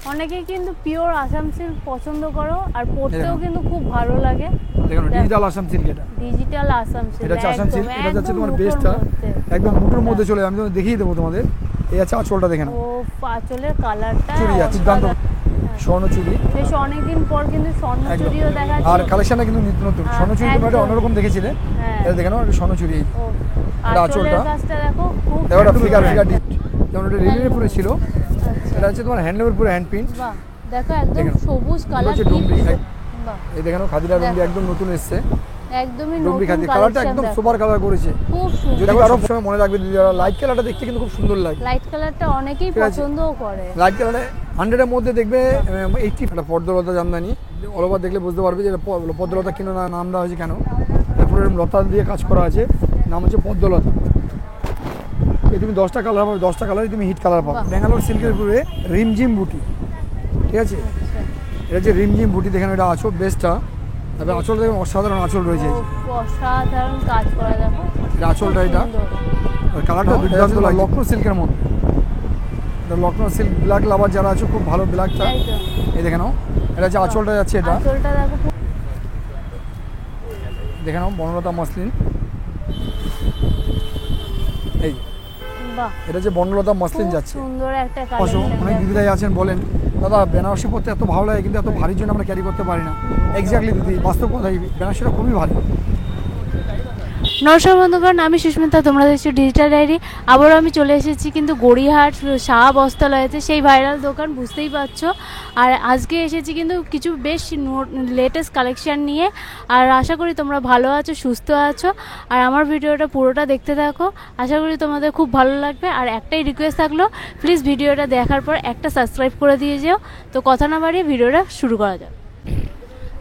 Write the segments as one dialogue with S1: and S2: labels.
S1: অনেকেই কিন্তু pure Assam silk পছন্দ করো আর পরতেও কিন্তু খুব ভালো লাগে।
S2: দেখুন ডিজিটাল আসাম সিল্ক, এটা
S1: ডিজিটাল আসাম সিল্ক,
S2: এটা হচ্ছে আসাম সিল্ক, এটা হচ্ছে তোমার
S1: মুঠোর
S2: বেস্টটা
S1: মধ্যে।
S2: একদম মুঠোর মধ্যে চলে। আমি তোমাদের দেখিয়ে দেবো তোমাদের। এই আছে আঁচলটা দেখে নাও,
S1: ও আঁচলের কালারটা
S2: চুড়ি আছে দুর্দান্ত স্বর্ণ চুড়ি।
S1: বেশ অনেকদিন পর কিন্তু স্বর্ণ চুড়িও দেখা যাচ্ছে।
S2: আর কালেকশনটা কিন্তু নিত্য নতুন। স্বর্ণ চুড়ি তোমরা একটা অন্যরকম দেখেছিলে, এটা দেখে নাও, এটা স্বর্ণ চুড়ি।
S1: ও
S2: এটা
S1: আঁচলের
S2: আঁচলটা
S1: কাজটা দেখো, খুব
S2: দেখো, এটা ফিগার ডিপ, যেমন এটা রিলের পুরো ছিল।
S1: আচ্ছা
S2: এটা হচ্ছে তোমার হ্যান্ডলুমের পুরো হ্যান্ড প্রিন্ট।
S1: বাহ, দেখো একদম সবুজ কালার,
S2: হচ্ছে ডুমরি।
S1: বাহ
S2: এই দেখেন খাদিরা ডুমরি একদম নতুন এসেছে,
S1: একদমই
S2: ডুমরি
S1: নতুন
S2: খাদি।
S1: কালারটা
S2: কালারটা একদম সুপার কালার করেছে,
S1: খুব সুন্দর।
S2: যদি কারো সময় মনে রাখবে লাইট কালারটা দেখতে কিন্তু খুব সুন্দর লাগে।
S1: লাইট কালারটা অনেকেই পছন্দও করে।
S2: লাইট কালারে 100 এর মধ্যে দেখবে 80 একটা পদ্মলতা জামদানি। অল ওভার দেখলে বুঝতে পারবে যে পদ্মলতা কেন নাম দেওয়া হয়েছে, কেন পুরো লতা দিয়ে কাজ করা আছে, নাম হচ্ছে পদ্মলতা। এই তুমি 10টা কালার পাবে, 10টা কালারই তুমি হিট কালার পাবে। ব্যাঙ্গালোর সিল্কের উপরে রিমঝিম বুটি, ঠিক আছে, এটা হচ্ছে রিমঝিম বুটি। দেখেন এটা আঁচল বেস্টটা, তবে আঁচলটা দেখুন অসাধারণ আঁচল রয়েছে,
S1: অসাধারণ কাজ করা দেখো
S2: এটা আঁচলটা। এটা কালারটা দুর্দান্ত লাগে, লখনৌ সিল্কের মধ্যে। লখনৌ সিল্ক ব্ল্যাক লাভার যারা আছে খুব ভালো ব্ল্যাকটা। এই দেখে নাও, এটা হচ্ছে আঁচলটা যাচ্ছে, এটা
S1: আঁচলটা দেখো,
S2: দেখে নাও বনলতা মসলিন। এই
S1: বাহ
S2: এটা যে বনলতা মসলিন যাচ্ছে,
S1: সুন্দর একটা
S2: অনেক
S1: কালেকশন।
S2: দিদিরাই আছেন বলেন দাদা বেনারসি পরতে এত ভালো লাগে, কিন্তু এত ভারীর জন্য আমরা ক্যারি করতে পারি না। এক্স্যাক্টলি দিদি, বাস্তব কথাই, বেনারসিটা খুবই ভালো।
S1: নমস্কার বন্ধুগণ, আমি সুস্মিতা, তোমরা দেখছো ডিজিটাল ডায়েরি। আবারও আমি চলে এসেছি কিন্তু গড়িয়াহাট শাহ বস্ত্রালয়তে, সেই ভাইরাল দোকান বুঝতেই পারছো। আর আজকে এসেছি কিন্তু কিছু বেশ লেটেস্ট কালেকশান নিয়ে। আর আশা করি তোমরা ভালো আছো, সুস্থ আছো। আর আমার ভিডিওটা পুরোটা দেখতে থাকো, আশা করি তোমাদের খুব ভালো লাগবে। আর একটাই রিকোয়েস্ট থাকলো, প্লিজ ভিডিওটা দেখার পর একটা সাবস্ক্রাইব করে দিয়ে যেও। তো কথা না বাড়িয়ে ভিডিওটা শুরু করা যাক।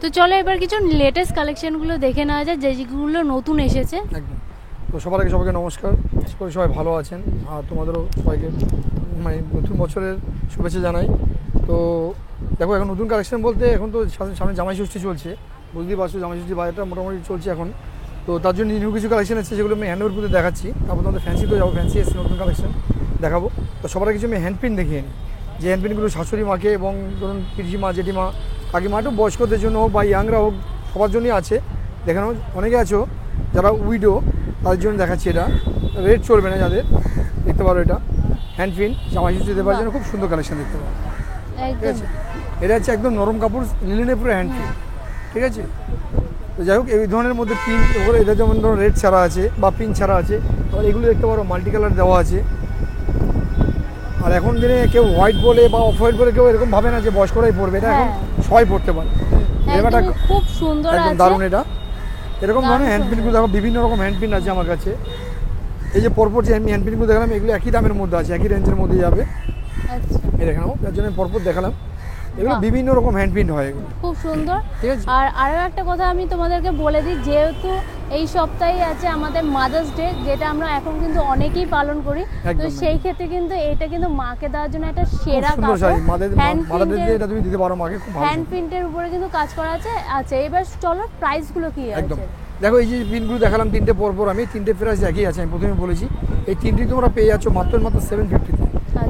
S1: তো চলো এবার কিছু লেটেস্ট কালেকশনগুলো দেখে নেওয়া যায়, যেগুলো নতুন এসেছে।
S2: একদম। তো সবার আগে সবাইকে নমস্কার, আশা করি সবাই ভালো আছেন। আর তোমাদেরও সবাইকে মানে নতুন বছরের শুভেচ্ছা জানাই। তো দেখো এখন নতুন কালেকশন বলতে, এখন তো সামনে জামাই ষষ্ঠী চলছে, বুঝতেই পারছো জামাই ষষ্ঠী বাজারটা মোটামুটি চলছে এখন। তো তার জন্য নিউ কিছু কালেকশন এসেছে, যেগুলো আমি হ্যান্ডওভার পুজো দেখাচ্ছি। তারপর তোমাদের ফ্যান্সিতেও যাবো, ফ্যান্সি এসেছে নতুন কালেকশন দেখাবো। তো সবার কিছু আমি হ্যান্ডপিন দেখিয়ে নিই, যে হ্যান্ডপিনগুলো শাশুড়ি মাকে এবং ধরুন পিসিমা, জেঠিমা, কাকিমা, একটু বয়স্কদের জন্য হোক বা ইয়াংরা হোক, সবার জন্যই আছে। দেখানো অনেকে আছো যারা উইডো, তাদের জন্য দেখাচ্ছি। এটা রেট চলবে না যাদের, দেখতে পারো এটা হ্যান্ডপিন জামাই ষষ্ঠী দেওয়ার জন্য খুব সুন্দর কালেকশন দেখতে পারো, ঠিক আছে। এটা হচ্ছে একদম নরম কাপড়, লিনেনের পুরো হ্যান্ডপিন, ঠিক আছে। তো যাই হোক, এই ধরনের মধ্যে পিন ওপরে, এটা যেমন ধরো রেড ছাড়া আছে বা পিন ছাড়া আছে। আবার এগুলো দেখতে পারো মাল্টি কালার দেওয়া আছে। আর এখন দিনে কেউ হোয়াইট বলে বা অফ হোয়াইট বলে কেউ এরকম ভাবে না যে বয়স্করাই পড়বে, এটা এখন সবাই পড়তে পারে। এবারটা
S1: খুব সুন্দর,
S2: একদম দারুণ। এটা এরকম ধরনের হ্যান্ডপিনগুলো দেখো, বিভিন্ন রকম হ্যান্ডপিন আছে আমার কাছে। এই যে পরপর যে আমি হ্যান্ডপিনগুলো দেখালাম, এগুলো একই দামের মধ্যে আছে, একই রেঞ্জের মধ্যে যাবে। এই দেখে নাও, তার জন্য পরপর দেখালাম। এগুলো বিভিন্ন রকম হ্যান্ডপিন হয়, এগুলো
S1: খুব সুন্দর,
S2: ঠিক আছে।
S1: আর আরও একটা কথা আমি তোমাদেরকে বলে দিই, যেহেতু এই সপ্তাহে আছে আমাদের মাদার্স ডে, যেটা আমরা এখন কিন্তু অনেকেই পালন করি। তো সেই ক্ষেত্রে কিন্তু এটা কিন্তু মাকে দেওয়ার জন্য একটা সেরা কাপড়।
S2: এটা তুমি দিতে পারো মাকে, খুব ভালো।
S1: হ্যান্ড প্রিন্টের উপরে কিন্তু কাজ করা আছে। আচ্ছা এবার চলো প্রাইসগুলো কি আছে।
S2: দেখো এই যে পিনগুলো দেখালাম তিনটে পরপর, আমি তিনটে প্রাইস একই আছে, আমি প্রথমে বলেছি। এই তিনটি তোমরা পেয়ে যাচ্ছ মাত্র 750-তে,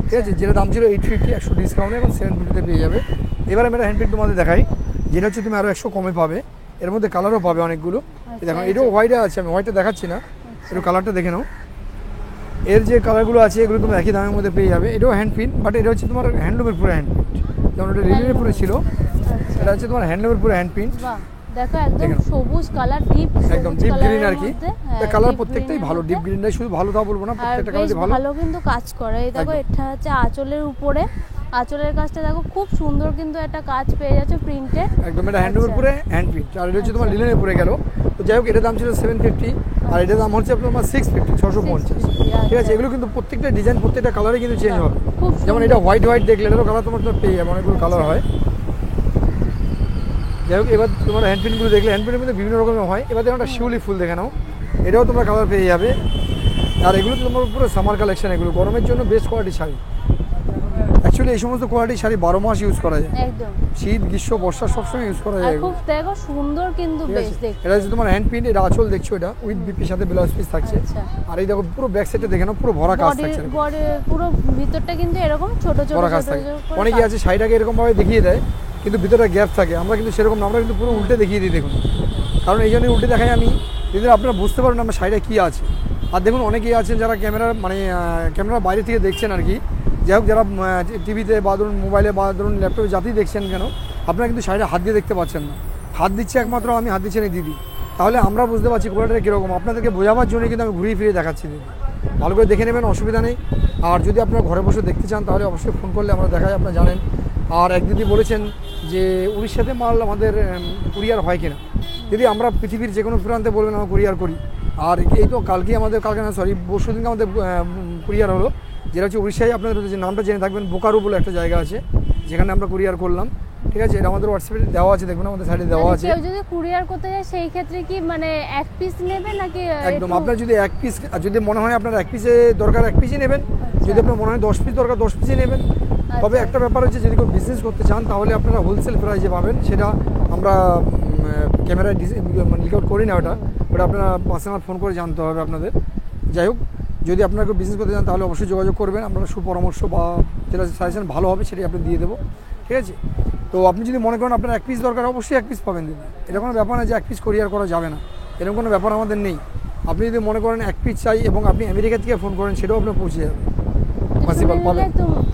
S2: ঠিক আছে। যেটা দাম ছিল 850, 100 ডিসকাউন্টে এখন 750-তে পেয়ে যাবে। এবার আমি একটা হ্যান্ডপিন তোমাদের দেখাই, যেটা হচ্ছে তুমি আরও 100 কমে পাবে। এর মধ্যে কালারও পাবে অনেকগুলো। দেখো এটাও হোয়াইটে আছে, আমি হোয়াইটটা দেখাচ্ছি না, একটু কালারটা দেখে নাও। এর যে কালারগুলো আছে এগুলো তোমার একই দামের মধ্যে পেয়ে যাবে। এটাও হ্যান্ডপিন, বাট এটা হচ্ছে তোমার হ্যান্ডলুমের পুরো হ্যান্ডপিন, যেমন এটা রিলের পুরো ছিল। এটা হচ্ছে তোমার হ্যান্ডলুমের পুরো হ্যান্ডপিন।
S1: দেখো একদম সবুজ কালার, ডিপ
S2: একদম ডিপ গ্রিন আর কি। কালার প্রত্যেকটাই ভালো, ডিপ গ্রিনটাই শুধু ভালো তা বলবো না, প্রত্যেকটা কালারই ভালো।
S1: ভালো কিন্তু কাজ করে। এই দেখো এটা হচ্ছে আঁচলের উপরে, আঁচলের কাজটা দেখো খুব সুন্দর, কিন্তু একটা কাজ পেয়ে যাচ্ছে প্রিন্টে
S2: একদম। এটা হ্যান্ডলুমের পুরো হ্যান্ডপিন, আর এটা হচ্ছে তোমার লিনেনের পুরো গেল। তো যাই হোক, এটার দাম ছিল 750, আর এটার দাম হচ্ছে আপনার 650, 650, ঠিক আছে। এগুলো কিন্তু প্রত্যেকটা ডিজাইন, প্রত্যেকটা কালারই কিন্তু চেঞ্জ হবে। যেমন এটা হোয়াইট হোয়াইট দেখলে এটারও কালার তোমার পেয়ে যাবে, অনেকগুলো কালার হয়। যাই হোক, এবার তোমার হ্যান্ডপিনগুলো দেখলে হ্যান্ডপিনের মধ্যে বিভিন্ন রকমের হয়। এবার দেখো একটা শিউলি ফুল দেখে নাও, এটাও তোমরা কালার পেয়ে যাবে। আর এগুলো তো তোমার পুরো সামার কালেকশন, এগুলো গরমের জন্য বেস্ট কোয়ালিটি শাড়ি, অ্যাকচুয়ালি এই সমস্ত কোয়ালিটির শাড়ি 12 মাস ইউজ করা যায়,
S1: একদম।
S2: শীত গ্রীষ্ম বর্ষা সবসময় ইউজ করা
S1: আর
S2: যায়।
S1: খুব দেখো সুন্দর কিন্তু
S2: ঠিক
S1: বেশ
S2: আছে,
S1: দেখতে।
S2: এটা হচ্ছে তোমার হ্যান্ড প্রিন্ট, এটা আঁচল দেখছো, এটা উইথ বিপির সাথে ব্লাউজ পিস থাকছে।
S1: আচ্ছা।
S2: আর এই দেখো পুরো ব্যাক সাইডে দেখে নাও, পুরো ভরা কাজ
S1: বডি
S2: থাকছে,
S1: পুরো ভিতরটা কিন্তু এরকম ছোট ছোট
S2: ভরা কাজ
S1: ছোট
S2: থাকে।
S1: ছোট করে
S2: অনেকে
S1: কাজ।
S2: আছে শাড়িটাকে এরকম ভাবে দেখিয়ে দেয় কিন্তু ভিতরে গ্যাপ থাকে, আমরা কিন্তু সেরকম না, আমরা কিন্তু পুরো উল্টে দেখিয়ে দিই। দেখুন, কারণ এই জন্যই উল্টে দেখাই আমি, যদি আপনারা বুঝতে পারেন আমার শাড়িটা কী আছে। আর দেখুন অনেকেই আছেন যারা ক্যামেরার মানে ক্যামেরার বাইরে থেকে দেখছেন আর কি, যাই হোক যারা টিভিতে বা ধরুন মোবাইলে বা ধরুন ল্যাপটপে যাতেই দেখছেন কেন, আপনারা কিন্তু শাড়িটা হাত দিয়ে দেখতে পাচ্ছেন না। হাত দিচ্ছে একমাত্র আমি, হাত দিচ্ছেন এই দিদি, তাহলে আমরা বুঝতে পারছি কোয়ালিটিটা কীরকম। আপনাদেরকে বোঝাবার জন্য কিন্তু আমি ঘুরিয়ে ফিরিয়ে দেখাচ্ছি দিদি, ভালো করে দেখে নেবেন, অসুবিধা নেই। আর যদি আপনারা ঘরে বসে দেখতে চান তাহলে অবশ্যই ফোন করলে আমরা দেখাই, আপনারা জানেন। আর এক দিদি বলেছেন যে উড়িষ্যাতে মাল আমাদের কুরিয়ার হয় কিনা। যদি আমরা পৃথিবীর যে কোনো প্রান্তে বলবেন আমরা কুরিয়ার করি। আর এই তো কালকে না সরি পরশু দিনকে আমাদের কুরিয়ার হলো, যেটা হচ্ছে উড়িষ্যায়, আপনাদের যে নামটা জেনে থাকবেন, বোকারো বলে একটা জায়গা আছে, যেখানে আমরা কুরিয়ার করলাম। ঠিক আছে, এটা আমাদের হোয়াটসঅ্যাপে দেওয়া আছে, দেখুন আমাদের সাইডে দেওয়া আছে।
S1: কেউ যদি কুরিয়ার করতে যায় সেই ক্ষেত্রে কি মানে এক পিস নেবে নাকি
S2: একদম, আপনার যদি এক পিস, যদি মনে হয় আপনার এক পিসে দরকার এক পিসই নেবেন, যদি আপনার মনে হয় 10 পিস দরকার 10 পিসই নেবেন। তবে একটা ব্যাপার হচ্ছে, যদি কেউ বিজনেস করতে চান তাহলে আপনারা হোলসেল প্রাইসে পাবেন, সেটা আমরা ক্যামেরায় মানে লিক আউট করি না, ওটা আপনারা পার্সোনাল ফোন করে জানতে হবে আপনাদের। যাই হোক, যদি আপনারা কেউ বিজনেস করতে চান তাহলে অবশ্যই যোগাযোগ করবেন, আমরা সুপরামর্শ বা যেটা সাজেশন ভালো হবে সেটাই আপনি দিয়ে দেবো। ঠিক আছে, তো আপনি যদি মনে করেন আপনার এক পিস দরকার, অবশ্যই এক পিস পাবেন দিদি, এটা কোনো ব্যাপার না যে এক পিস কুরিয়ার করা যাবে না, এরকম কোনো ব্যাপার আমাদের নেই। আপনি যদি মনে করেন এক পিস চাই এবং আপনি আমেরিকা থেকে ফোন করেন, সেটাও আপনার পৌঁছে যাবে, পসিবল পাবেন।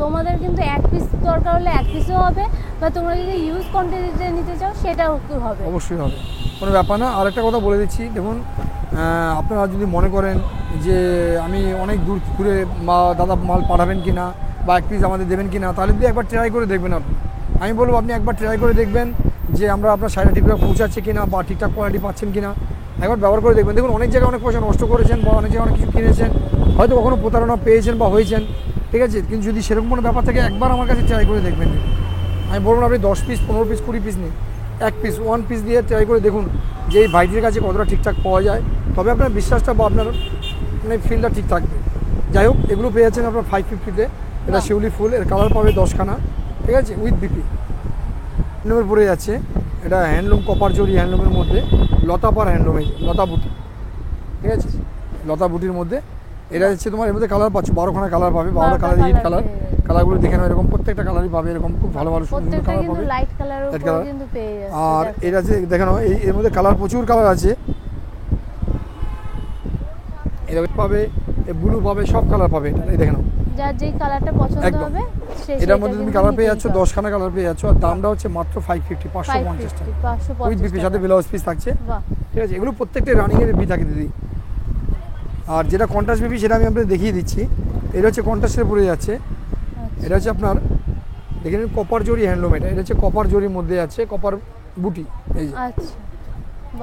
S1: তোমাদের কিন্তু এক পিস দরকার হলে এক পিসও হবে, বা তোমরা যদি ইউজ কোয়ান্টিটিতে নিতে চাও সেটাও হবে,
S2: অবশ্যই হবে, কোনো ব্যাপার না। আর একটা কথা বলে দিচ্ছি, দেখুন আপনারা যদি মনে করেন যে আমি অনেক দূর ঘুরে বা দাদা মাল পাঠাবেন কি না বা এক পিস আমাদের দেবেন কি না, তাহলে যদি একবার ট্রাই করে দেখবেন আপনি। আমি বলবো আপনি একবার ট্রাই করে দেখবেন যে আমরা আপনার শাড়িটা ঠিকঠাক পৌঁছাচ্ছে কিনা বা ঠিকঠাক কোয়ালিটি পাচ্ছেন কিনা, একবার ব্যবহার করে দেখবেন। দেখুন অনেক জায়গায় অনেক পয়সা নষ্ট করেছেন বা অনেক জায়গায় অনেক কিছু কিনেছেন, হয়তো কখনো প্রতারণা পেয়েছেন বা হয়েছেন। ঠিক আছে, কিন্তু যদি সেরকম কোনো ব্যাপার থাকে একবার আমার কাছে ট্রাই করে দেখবেন। আমি বলবো না আপনি 10 পিস 15 পিস 20 পিস নিন, এক পিস 1 পিস দিয়ে ট্রাই করে দেখুন যে এই ভাইটির কাছে কতটা ঠিকঠাক পাওয়া যায়, তবে আপনার বিশ্বাসটা বা আপনার মানে ফিলটা ঠিক থাকবে। যাই হোক, এগুলো পেয়ে যাচ্ছেন আপনার 550-তে, এটা শিউলি ফুল, এর কালার পাবে 10খানা। ঠিক আছে, উইথ বিপি হ্যান্ডলুমের পরে যাচ্ছে, এটা হ্যান্ডলুম কপার জরি হ্যান্ডলুমের মধ্যে, লতাপার হ্যান্ডলুমে লতা বুটি। ঠিক আছে, লতা বুটির মধ্যে এটা হচ্ছে তোমার, এর মধ্যে কালার পাচ্ছ 12খানা কালার পাবে, 12টা কালার হিট কালার। কালারগুলো দেখে নাও, এরকম প্রত্যেকটা কালারই পাবে, এরকম খুব ভালো ভালো সুন্দর কালার পাবে,
S1: লাইট কালারের উপরে কিন্তু পেয়ে যাচ্ছে।
S2: আর এটা যে দেখে নাও, এর মধ্যে কালার প্রচুর কালার আছে, এরকম পাবে, ব্লু পাবে, সব কালার পাবে, এই দেখে নাও,
S1: যার যেই কালারটা পছন্দ হবে
S2: এটার মধ্যে তুমি কালার পেয়ে যাচ্ছ, 10খানা কালার পেয়ে যাচ্ছ। আর দামটা হচ্ছে মাত্র 550 550 টাকা, উইথ বিপির সাথে ব্লাউজ পিস থাকছে। ঠিক আছে, এগুলো প্রত্যেকটা রানিং এর বিপি থাকে দিদি। আর যেটা কন্ট্রাস্ট বিপি সেটা আমি আপনাদের দেখিয়ে দিচ্ছি, এটা হচ্ছে কন্ট্রাস্টের পরে যাচ্ছে, এটা হচ্ছে আপনার দেখে নিন কপার জরি হ্যান্ডলুম, এটা হচ্ছে কপার জরির মধ্যে আছে, কপার বুটি, এই যে।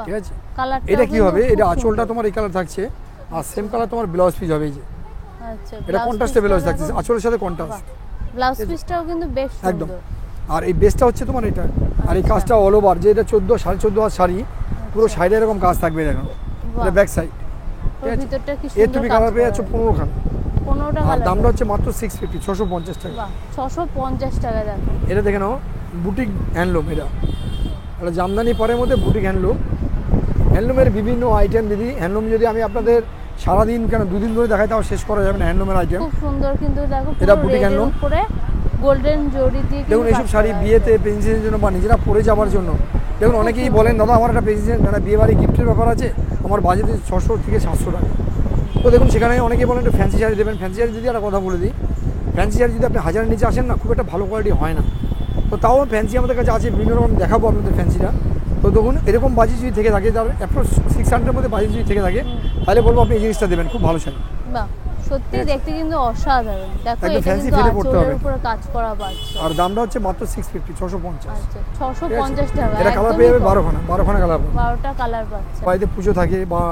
S2: ঠিক আছে, এটা কি হবে, এটা আঁচলটা তোমার এই কালার থাকছে, আর সেম কালার তোমার ব্লাউজ পিস হবে, এই যে। এটা কন্ট্রাস্টে ব্লাউজ থাকছে, আঁচলের সাথে কন্ট্রাস্ট,
S1: ব্লাউজ পিসটাও কিন্তু বেশ সুন্দর
S2: একদম। আর এই বেসটা হচ্ছে তোমার এটা, আর এই কাজটা অল ওভার, যে এটা 14.5 হাত শাড়ি, পুরো সাইডে এরকম কাজ থাকবে, দেখো এটা ব্যাক সাইড।
S1: ভিতরটা কি
S2: সুন্দর, তুমি কালার পেয়ে যাচ্ছ 15খানা,
S1: 15টা
S2: আর
S1: কালার,
S2: দামটা হচ্ছে মাত্র 650 650 টাকা।
S1: বাহ 650 টাকা দাম।
S2: এটা দেখে নাও, বুটিক হ্যান্ডলুম, এটা জামদানি পরের মধ্যে বুটিক হ্যান্ডলুম। হ্যান্ডলুমের বিভিন্ন আইটেম দিদি, হ্যান্ডলুম যদি আমি আপনাদের সারাদিন কেন 2 দিন ধরে দেখাই তাও শেষ করা যাবে না হ্যান্ডলুমের আইটেম।
S1: খুব সুন্দর কিন্তু দেখো,
S2: এটা বুটিক হ্যান্ডলুম,
S1: উপরে গোল্ডেন জরি দিয়ে
S2: দেখুন এইসব শাড়ি বিয়েতে পেন্সিলের জন্য বা নিজেরা পরে যাওয়ার জন্য। দেখুন অনেকেই বলেন দাদা আমার একটা পেন্সিল মানে বিয়ে বাড়ি গিফটের ব্যাপার আছে, আমার বাজেট 600 থেকে 700 টাকা। তো দেখুন সেখানে অনেকেই বলেন একটু ফ্যান্সি শাড়ি দেবেন। ফ্যান্সি শাড়ি যদি একটা কথা বলে দিই, ফ্যান্সি শাড়ি যদি আপনি 1000-এর নিচে আসেন না, খুব একটা ভালো কোয়ালিটি হয় না। তো তাও ফ্যান্সি আমাদের কাছে আছে, বিভিন্ন রকম দেখাবো আপনাদের ফ্যান্সিটা। তো দেখুন এরকম বাজেট যদি থেকে থাকে, তার অ্যাপ্রক্স 600-এর মধ্যে বাজেট যদি থেকে থাকে, তাহলে বলবো আপনি এই জিনিসটা দেবেন, খুব ভালো শাড়ি।
S1: বাহ, সত্যি দেখতে কিন্তু অসাধারণ। দেখো
S2: একদম
S1: এটা
S2: ফ্যান্সি
S1: কিন্তু
S2: ফিলে পড়তে হবে,
S1: আঁচলের উপরে কাজ করা পাচ্ছে,
S2: আর দামটা হচ্ছে মাত্র 650 650।
S1: আচ্ছা 650 টাকা।
S2: এটা কালার পেয়ে যাবে 12খানা কালার,
S1: 12টা কালার পাচ্ছে।
S2: বাড়িতে পুজো থাকে বা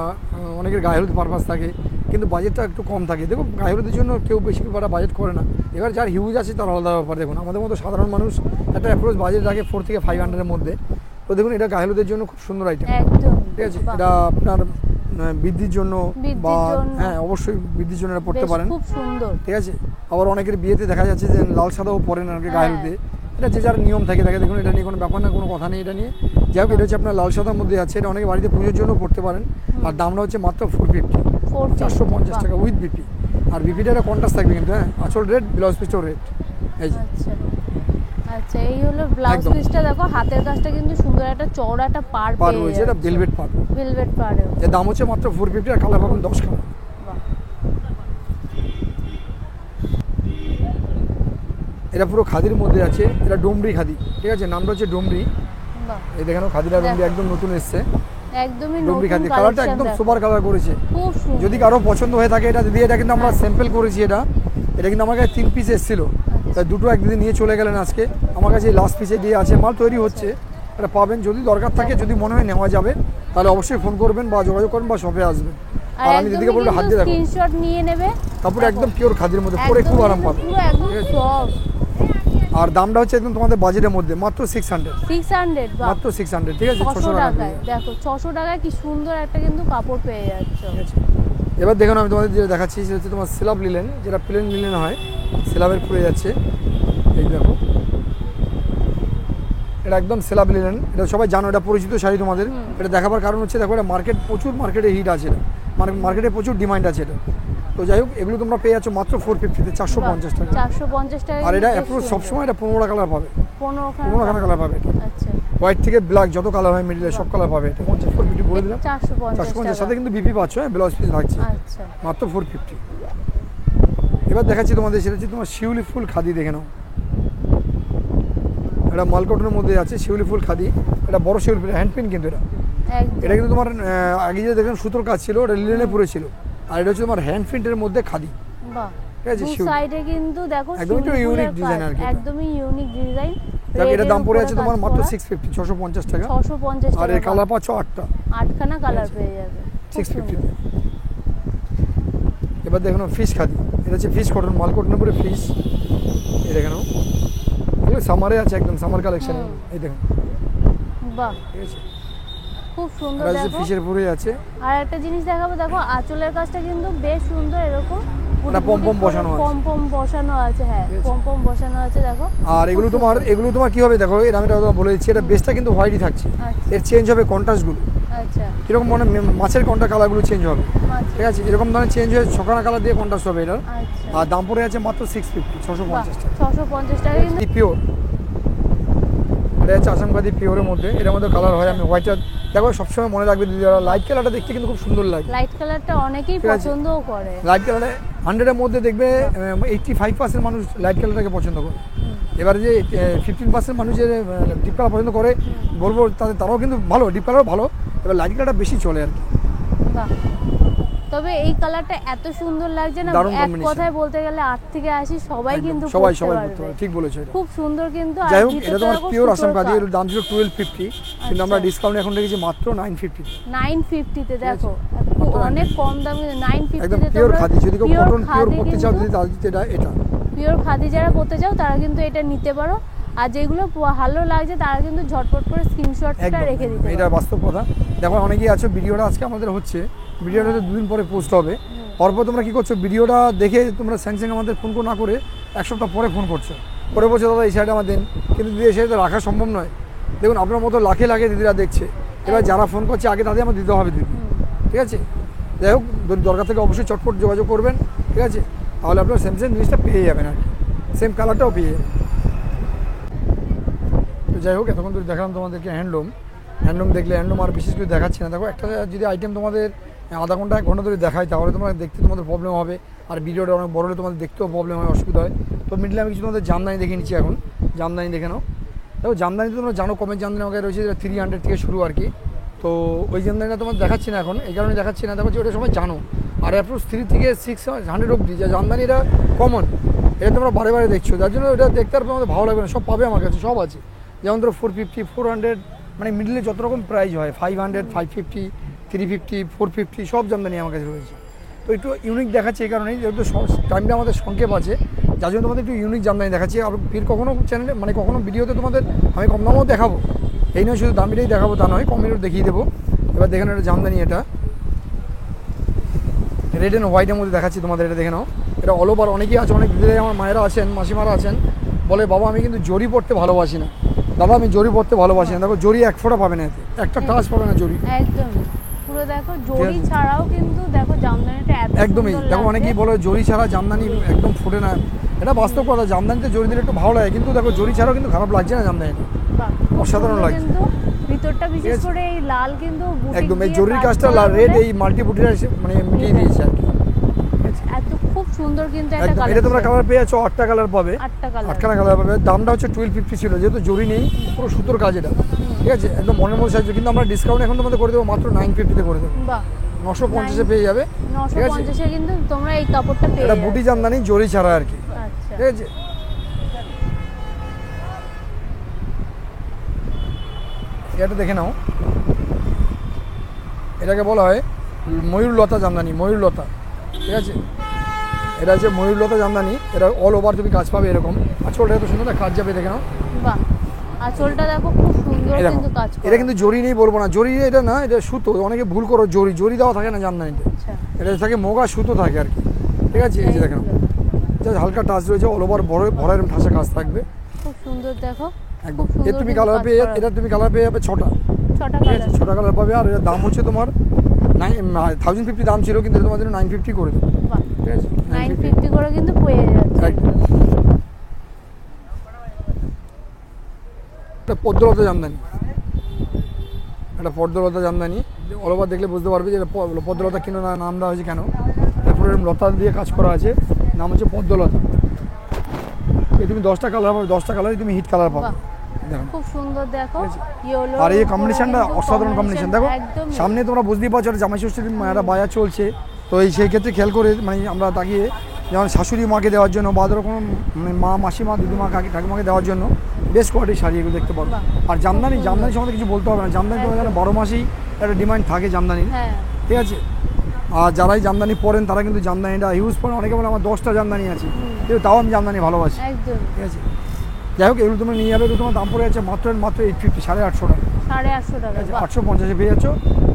S2: অনেকের গায়ে হলুদ পারপাস থাকে, কিন্তু বাজেটটা একটু কম থাকে। দেখুন গায়ে হলুদের জন্য কেউ বেশি করে বাজেট করে না, এবার যার হিউজ আছে তার আলাদা ব্যাপার। দেখুন আমাদের মতো সাধারণ মানুষ একটা অ্যাপ্রোচ বাজেট রাখে 4 থেকে 500-এর মধ্যে। তো দেখুন এটা গায়ে হলুদের জন্য খুব সুন্দর আইটেম,
S1: একদম।
S2: ঠিক আছে, এটা আপনার বৃদ্ধির জন্য বা হ্যাঁ অবশ্যই বৃদ্ধির জন্য এটা পড়তে পারেন,
S1: খুব সুন্দর।
S2: ঠিক আছে। আবার অনেকের বিয়েতে দেখা যাচ্ছে যে লাল সাদাও পরে না গায়ে হলুদে, এটা যে যার নিয়ম থাকে দেখুন, এটা নিয়ে কোনো ব্যাপার না, কোনো কথা নেই এটা নিয়ে। যাই হোক, এটা হচ্ছে আপনার লাল সাদার মধ্যে আছে, এটা অনেকে বাড়িতে পুজোর জন্য পড়তে পারেন। আর দামটা হচ্ছে মাত্র 450, 450 টাকা উইথ বিপি। আর বিপিটা একটা কন্ট্রাস্ট থাকবে কিন্তু, হ্যাঁ, আঁচল রেড, ব্লাউজ পিসটাও রেড। এই যে
S1: আচ্ছা, এই হলো ব্লাউজ পিসটা। দেখো হাতের কাজটা কিন্তু সুন্দর, একটা চওড়া একটা পার
S2: রয়েছে, এটা ভেলভেট পার।
S1: ভেলভেট পার,
S2: এর দাম হচ্ছে মাত্র 450, আর কালার পাবেন 10 কালার। এটা পুরো খাদির মধ্যে আছে, এটা ডোমরি খাদি, ঠিক আছে, নামটা হচ্ছে ডোমরি। এই দেখেন খাদিটা ডোমরি একদম নতুন এসছে,
S1: একদমই
S2: ডোমরি
S1: নতুন
S2: খাদি, কালারটা একদম সুপার কালার করেছে,
S1: খুব সুন্দর।
S2: যদি কারো পছন্দ হয়ে থাকে এটা দিদি, এটা কিন্তু আমরা স্যাম্পল করেছি, এটা কিন্তু আমার কাছে 3 পিস এসেছিল, তাই দুটো একদিন নিয়ে চলে গেলেন আজকে। আমার কাছে লাস্ট পিসে দিয়ে আছে, মাল তৈরি হচ্ছে, এটা পাবেন। যদি দরকার থাকে, যদি মনে হয় নেওয়া যাবে, তাহলে অবশ্যই ফোন করবেন বা যোগাযোগ করবেন বা শপে আসবেন। আর আমি দিদিকে বলবো হাত দিয়ে দেখো,
S1: স্ক্রিনশট নিয়ে নেবে।
S2: কাপড় একদম পিওর খাদির মধ্যে, পরে খুব আরাম পাবে,
S1: পুরো একদম সফট।
S2: আর দামটা হচ্ছে একদম তোমাদের বাজেটের মধ্যে, মাত্র 600, মাত্র 600, ঠিক আছে, 600 টাকায়।
S1: দেখো 600 টাকায় কি সুন্দর একটা কিন্তু কাপড় পেয়ে যাচ্ছে।
S2: এবার দেখুন আমি তোমাদের যেটা দেখাচ্ছি সেটা হচ্ছে তোমার স্ল্যাব লিলেন, যেটা প্লেন লিলেন হয়, স্ল্যাবের পরে যাচ্ছে। এই দেখো, এটা একদম স্ল্যাব লিলেন, এটা সবাই জানো, এটা পরিচিত শাড়ি তোমাদের। এটা দেখাবার কারণ হচ্ছে দেখো, এটা প্রচুর মার্কেটে হিট আছে, এটা মার্কেটে প্রচুর ডিমান্ড আছে এটা। তো যাই হোক, এগুলো তোমরা পেয়ে যাচ্ছ মাত্র 450-তে, 450 টাকা।
S1: 450 টাকা।
S2: আর এটা অ্যাপ্রোচ সবসময় এটা 15টা কালার পাবে, 15খানা কালার পাবে এটা।
S1: আচ্ছা,
S2: হোয়াইট থেকে ব্ল্যাক যত কালার হয় মিডিলে সব কালার পাবে এটা। 450 বলে দিলাম,
S1: 450
S2: সাথে কিন্তু বিপি পাচ্ছ, হ্যাঁ, ব্লাউজ পিস থাকছে।
S1: আচ্ছা,
S2: মাত্র 450। এবার দেখাচ্ছি তোমাদের, সেটা হচ্ছে তোমার শিউলি ফুল খাদি, দেখে নাও, এটা মালকটনের মধ্যে আছে, শিউলি ফুল খাদি, এটা বড় শিউলি ফুল হ্যান্ড পিন কিন্তু এটা কিন্তু তোমার আগে যে দেখলাম সুতোর কাজ ছিল, ওটা লিলেনে পরে ছিল, আর এটা হচ্ছে তোমার হ্যান্ড প্রিন্টের মধ্যে খাদি।
S1: বাহ,
S2: ঠিক আছে,
S1: সাইডে কিন্তু দেখো
S2: একদম একটু ইউনিক ডিজাইন আর কি,
S1: একদমই ইউনিক ডিজাইন।
S2: এটা দাম পড়ে আছে তোমার মাত্র 650, 650 টাকা।
S1: 650 টাকা।
S2: আর এর কালার পাচ্ছ 8টা,
S1: 8খানা কালার পেয়ে যাবে
S2: 650 তে। এবার দেখুন ফিশ খাদি, এটা হচ্ছে ফিশ কটন, মাল কটনের উপরে ফিশ। এই দেখেন, এগুলো সামারে আছে, একদম সামার কালেকশন। এই দেখুন,
S1: বাহ,
S2: ঠিক আছে,
S1: খুব সুন্দর।
S2: এটা
S1: দেখো
S2: ফিশের উপরে আছে।
S1: আর একটা জিনিস দেখাবো, দেখো আঁচলের কাজটা কিন্তু বেশ সুন্দর, এরকম
S2: এটা পমপম বসানো আছে,
S1: পমপম বসানো আছে, হ্যাঁ, পমপম বসানো আছে। দেখো,
S2: আর এগুলো তোমার কি হবে দেখো, এর আমি বলে দিচ্ছি, এটা বেসটা কিন্তু হোয়াইটই থাকছে, এর চেঞ্জ হবে কন্ট্রাস্টগুলো।
S1: আচ্ছা,
S2: কিরকম মানে মাছের কন্ট্রা কালারগুলো চেঞ্জ হবে, ঠিক আছে, এরকম ধরনের চেঞ্জ হয়ে ছখানা কালার দিয়ে কন্ট্রাস্ট হবে এটা। আর দাম পড়ে আছে মাত্র 650, 650 টাকা।
S1: 650 টাকা কিন্তু
S2: পিওর, এটা হচ্ছে আসামবাদী পিওরের মধ্যে, এর মধ্যে কালার হয়। আমি হোয়াইটটা দেখো সবসময় মনে রাখবে দিদি, লাইট কালারটা দেখতে কিন্তু খুব সুন্দর লাগে,
S1: লাইট কালারটা অনেকেই পছন্দও করে।
S2: লাইট কালারে 100-এর মধ্যে দেখবে 85% মানুষ লাইট কালারটাকে পছন্দ করে। এবারে যে 15% মানুষ যে ডিপ কালার পছন্দ করে, বলবো তারাও কিন্তু ভালো, ডিপ কালারও ভালো, এবার লাইট কালারটা বেশি চলে আর কি।
S1: বাহ, তবে এই কালারটা এত সুন্দর লাগছে না, এক কথায় বলতে গেলে 8 থেকে 80 সবাই কিন্তু
S2: সবাই পড়তে পারে, ঠিক বলেছো, এটা
S1: খুব সুন্দর কিন্তু।
S2: যাই হোক, এটা তোমার পিওর আসাম খাদি, এর দাম ছিল 1250, কিন্তু আমরা ডিসকাউন্ট এখন রেখেছি মাত্র 950।
S1: 950 তে, দেখো অনেক কম দামে 950
S2: একদম
S1: তে
S2: পিওর খাদি। যদি কেউ কটন পিওর করতে চাও, যদি এটা
S1: পিওর খাদি যারা করতে চাও তারা কিন্তু এটা নিতে পারো। আর যেগুলো ভালো লাগছে তারা কিন্তু ঝটপট করে স্ক্রিনশটটা রেখে দিতে পারো,
S2: এটা বাস্তব কথা। দেখো অনেকেই আছো, ভিডিওটা আজকে আমাদের হচ্ছে, ভিডিওটা তো 2 দিন পরে পোস্ট হবে, তারপর তোমরা কি করছো, ভিডিওটা দেখে তোমরা স্যাংস্যাং আমাদের ফোন না করে 1 সপ্তাহ পরে ফোন করছো, পরে বলছো দাদা এই শাড়িটা আমার দেন, কিন্তু দিদি এই শাড়িটা রাখা সম্ভব নয়। দেখুন আপনার মতো লাখে লাখে দিদিরা দেখছে, এবার যারা ফোন করছে আগে তাদের আমার দিতে হবে দিদি, ঠিক আছে। যাই হোক, দরকার থেকে অবশ্যই চটপট যোগাযোগ করবেন, ঠিক আছে, তাহলে আপনার সেম জিনিসটা পেয়ে যাবেন আর কি, সেম কালারটাও পেয়ে যাবেন। তো যাই হোক, এতক্ষণ ধরে দেখালাম তোমাদেরকে হ্যান্ডলুম দেখলে, হ্যান্ডলুম আর বিশেষ করে দেখাচ্ছি না। দেখো একটা যদি আইটেম তোমাদের আধা ঘন্টা 1 ঘন্টা ধরে দেখায়, তাহলে তোমরা দেখতে তোমাদের প্রবলেম হবে, আর ভিডিওটা অনেক বড় হলে তোমাদের দেখতেও প্রবলেম হয়, অসুবিধা হয়। তো মিডলে আমি কিছু তোমাদের জামদানি দেখে নিচ্ছি এখন, জামদানি দেখে নাও। দেখো জামদানি তো তোমরা জানো, কমের জামদানি আমাকে রয়েছে 300 থেকে শুরু আর কি। তো ওই জামদানিটা তোমার দেখাচ্ছি না এখন, এই কারণে দেখাচ্ছি না, দেখো যে ওটা সবাই জানো। আর অ্যাপ্রোচ 3 থেকে 600 অব্দি যা জামদানি, এটা কমন, এটা তোমরা বারে বারে দেখছো, যার জন্য এটা দেখতে আর তোমাদের ভালো লাগবে না। সব পাবে আমার কাছে, সব আছে, যেমন ধরো 450, 400, মানে মিডলে যত রকম প্রাইস হয়, 500, 550, 350, 450 সব জামদানি আমার কাছে রয়েছে। তো একটু ইউনিক দেখাচ্ছি এই কারণেই, যেহেতু টাইমটা আমাদের সংক্ষেপ আছে, যার জন্য তোমাদের একটু ইউনিক জামদানি দেখাচ্ছি। আর ফির কখনো চ্যানেলে মানে কখনো ভিডিওতে তোমাদের আমি কম দামও দেখাবো, এই নয় শুধু দামিটাই দেখাবো তা নয়, কমেরও দেখিয়ে দেবো। এবার দেখে নাও, এটা জামদানি, এটা রেড অ্যান্ড হোয়াইটের মধ্যে দেখাচ্ছি তোমাদের, এটা দেখে নাও, এটা অল ওভার। অনেকেই আছে, অনেক দিদিরাই আমার মায়েরা আছেন, মাসিমারা আছেন, বলে বাবা আমি কিন্তু জরি পড়তে ভালোবাসি না। দাদা আমি জরি পড়তে ভালোবাসি না। দেখো জরি এক ফোঁটা পাবে না, এতে একটা টাচ পাবে না জরি।
S1: একদম পুরো দেখো জরি ছাড়াও কিন্তু দেখো জামদানিটা এত
S2: একদমই।
S1: সুন্দর
S2: দেখো
S1: লাগছে।
S2: অনেকেই বলে জরি ছাড়া জামদানি একদম ফুটে না, এটা বাস্তব কথা। জামদানিতে জরি দিলে একটু ভালো লাগে, কিন্তু দেখো জরি ছাড়াও কিন্তু খারাপ লাগছে না জামদানিটা,
S1: বাহ, খুব
S2: অসাধারণ
S1: সুন্দর
S2: লাগছে।
S1: কিন্তু ভিতরটা বিশেষ করে এই লাল কিন্তু বুটিক
S2: একদম এই
S1: দিয়ে
S2: জরির
S1: কাজ
S2: কাজটা
S1: করা
S2: রেড
S1: বলে
S2: এই মাল্টি বুটিটা মানে মিটিয়ে দিয়েছে আর কি।
S1: এত খুব সুন্দর কিন্তু একটা
S2: একদম।
S1: কালার।
S2: এটা তোমরা কালার পেয়ে যাচ্ছ, 8টা কালার পাবে,
S1: 8টা কালার।
S2: 8খানা কালার পাবে। দামটা হচ্ছে 1250 ছিল, যেহেতু জরি নেই, পুরো সুতোর কাজ এটা, ঠিক আছে, একদম মনের মধ্যে সাইজ। কিন্তু আমরা ডিসকাউন্ট এখন তোমাদের করে দেবো মাত্র 950-তে করে দেবো।
S1: বাহ,
S2: 950-এ পেয়ে যাবে, ঠিক আছে।
S1: 950-এ কিন্তু তোমরা এই কাপড়টা পেয়ে
S2: এটা
S1: যাবে।
S2: বুটি জামদানি জরি ছাড়া আর কি,
S1: আচ্ছা,
S2: ঠিক আছে। এটা দেখে নাও, এটাকে বলা হয় ময়ূরলতা জামদানি, ময়ূরলতা, ঠিক আছে। এটা হচ্ছে ময়ূরলতা জামদানি, এটা অল ওভার তুমি কাজ পাবে এরকম। আঁচলটা এত সুন্দর না, কাজ যাবে, দেখে নাও।
S1: বাহ, আঁচলটা দেখো খুব সুন্দর
S2: এই দেখো,
S1: কিন্তু কাজ করা।
S2: এটা কিন্তু জরি নেই বলবো না, জরি এটা না, এটা সুতো। অনেকে ভুল করো, জরি জরি দেওয়া থাকে না জামদানিতে,
S1: আচ্ছা,
S2: এটা থাকে মোগা সুতো থাকে আর কি, ঠিক আছে। এই যে দেখে নাও, জাস্ট হালকা টাচ রয়েছে, অল ওভার ভরা এরকম ঠাসা কাজ থাকবে,
S1: খুব সুন্দর দেখো।
S2: একদম।
S1: খুব
S2: এর
S1: সুন্দর
S2: তুমি
S1: কিন্তু
S2: কালার
S1: কাজ
S2: পেয়ে,
S1: করা।
S2: এটা তুমি কালার পেয়ে যাবে 6টা,
S1: 6টা
S2: ঠিক আছে,
S1: কালার।
S2: 6টা কালার পাবে। আর এর দাম হচ্ছে তোমার 1050 দাম ছিল, কিন্তু এটা তোমার জন্য 950 করে দেবো,
S1: বাহ,
S2: ঠিক আছে।
S1: 950 করে কিন্তু পেয়ে যাচ্ছে।
S2: একদম। এটা পদ্মলতা জামদানি, এটা পদ্মলতা জামদানি, অল ওভার দেখলে বুঝতে পারবে যে এটা পদ্মলতা কেন নাম দেওয়া হয়েছে, কেন। তারপরে এরকম লতা দিয়ে কাজ করা আছে, নাম হচ্ছে পদ্মলতা। এই তুমি 10টা কালার পাবে, 10টা কালারই তুমি হিট কালার পাবে,
S1: বাহ,
S2: দেখো।
S1: খুব সুন্দর দেখো।
S2: ঠিক আছে।
S1: ইয়েলো
S2: আর এই কম্বিনেশনটা অসাধারণ কম্বিনেশন, দেখো
S1: একদম
S2: সামনে তোমরা বুঝতেই পারছো এটা জামাই ষষ্ঠীর একটা বাজার চলছে, তো এই সেই ক্ষেত্রে খেয়াল করে মানে আমরা তাকিয়ে, যেমন শাশুড়ি মাকে দেওয়ার জন্য বা ধরো কোনো মানে মা, মাসিমা, দিদিমা, ঠাকুমাকে দেওয়ার জন্য বেশ কোয়ালিটির শাড়ি এগুলো দেখতে পাবো। আর জামদানি সম্বন্ধে কিছু বলতে হবে না, জামদানি তোমার যেন 12 মাসেই একটা ডিমান্ড থাকে জামদানির,
S1: হ্যাঁ,
S2: ঠিক আছে। আর যারাই জামদানি পরেন তারা কিন্তু জামদানিটা ইউজ করেন। অনেকে বলে আমার 10টা জামদানি আছে, কিন্তু তাও আমি জামদানি ভালোবাসি,
S1: একদম।
S2: ঠিক আছে। যাই হোক, এগুলো তোমরা নিয়ে যাবে, এগুলো তোমার দাম পড়ে যাচ্ছে মাত্র 850, 850 টাকা,
S1: 850 টাকা।
S2: ঠিক আছে।
S1: বাহ,
S2: 850-এ পেয়ে যাচ্ছ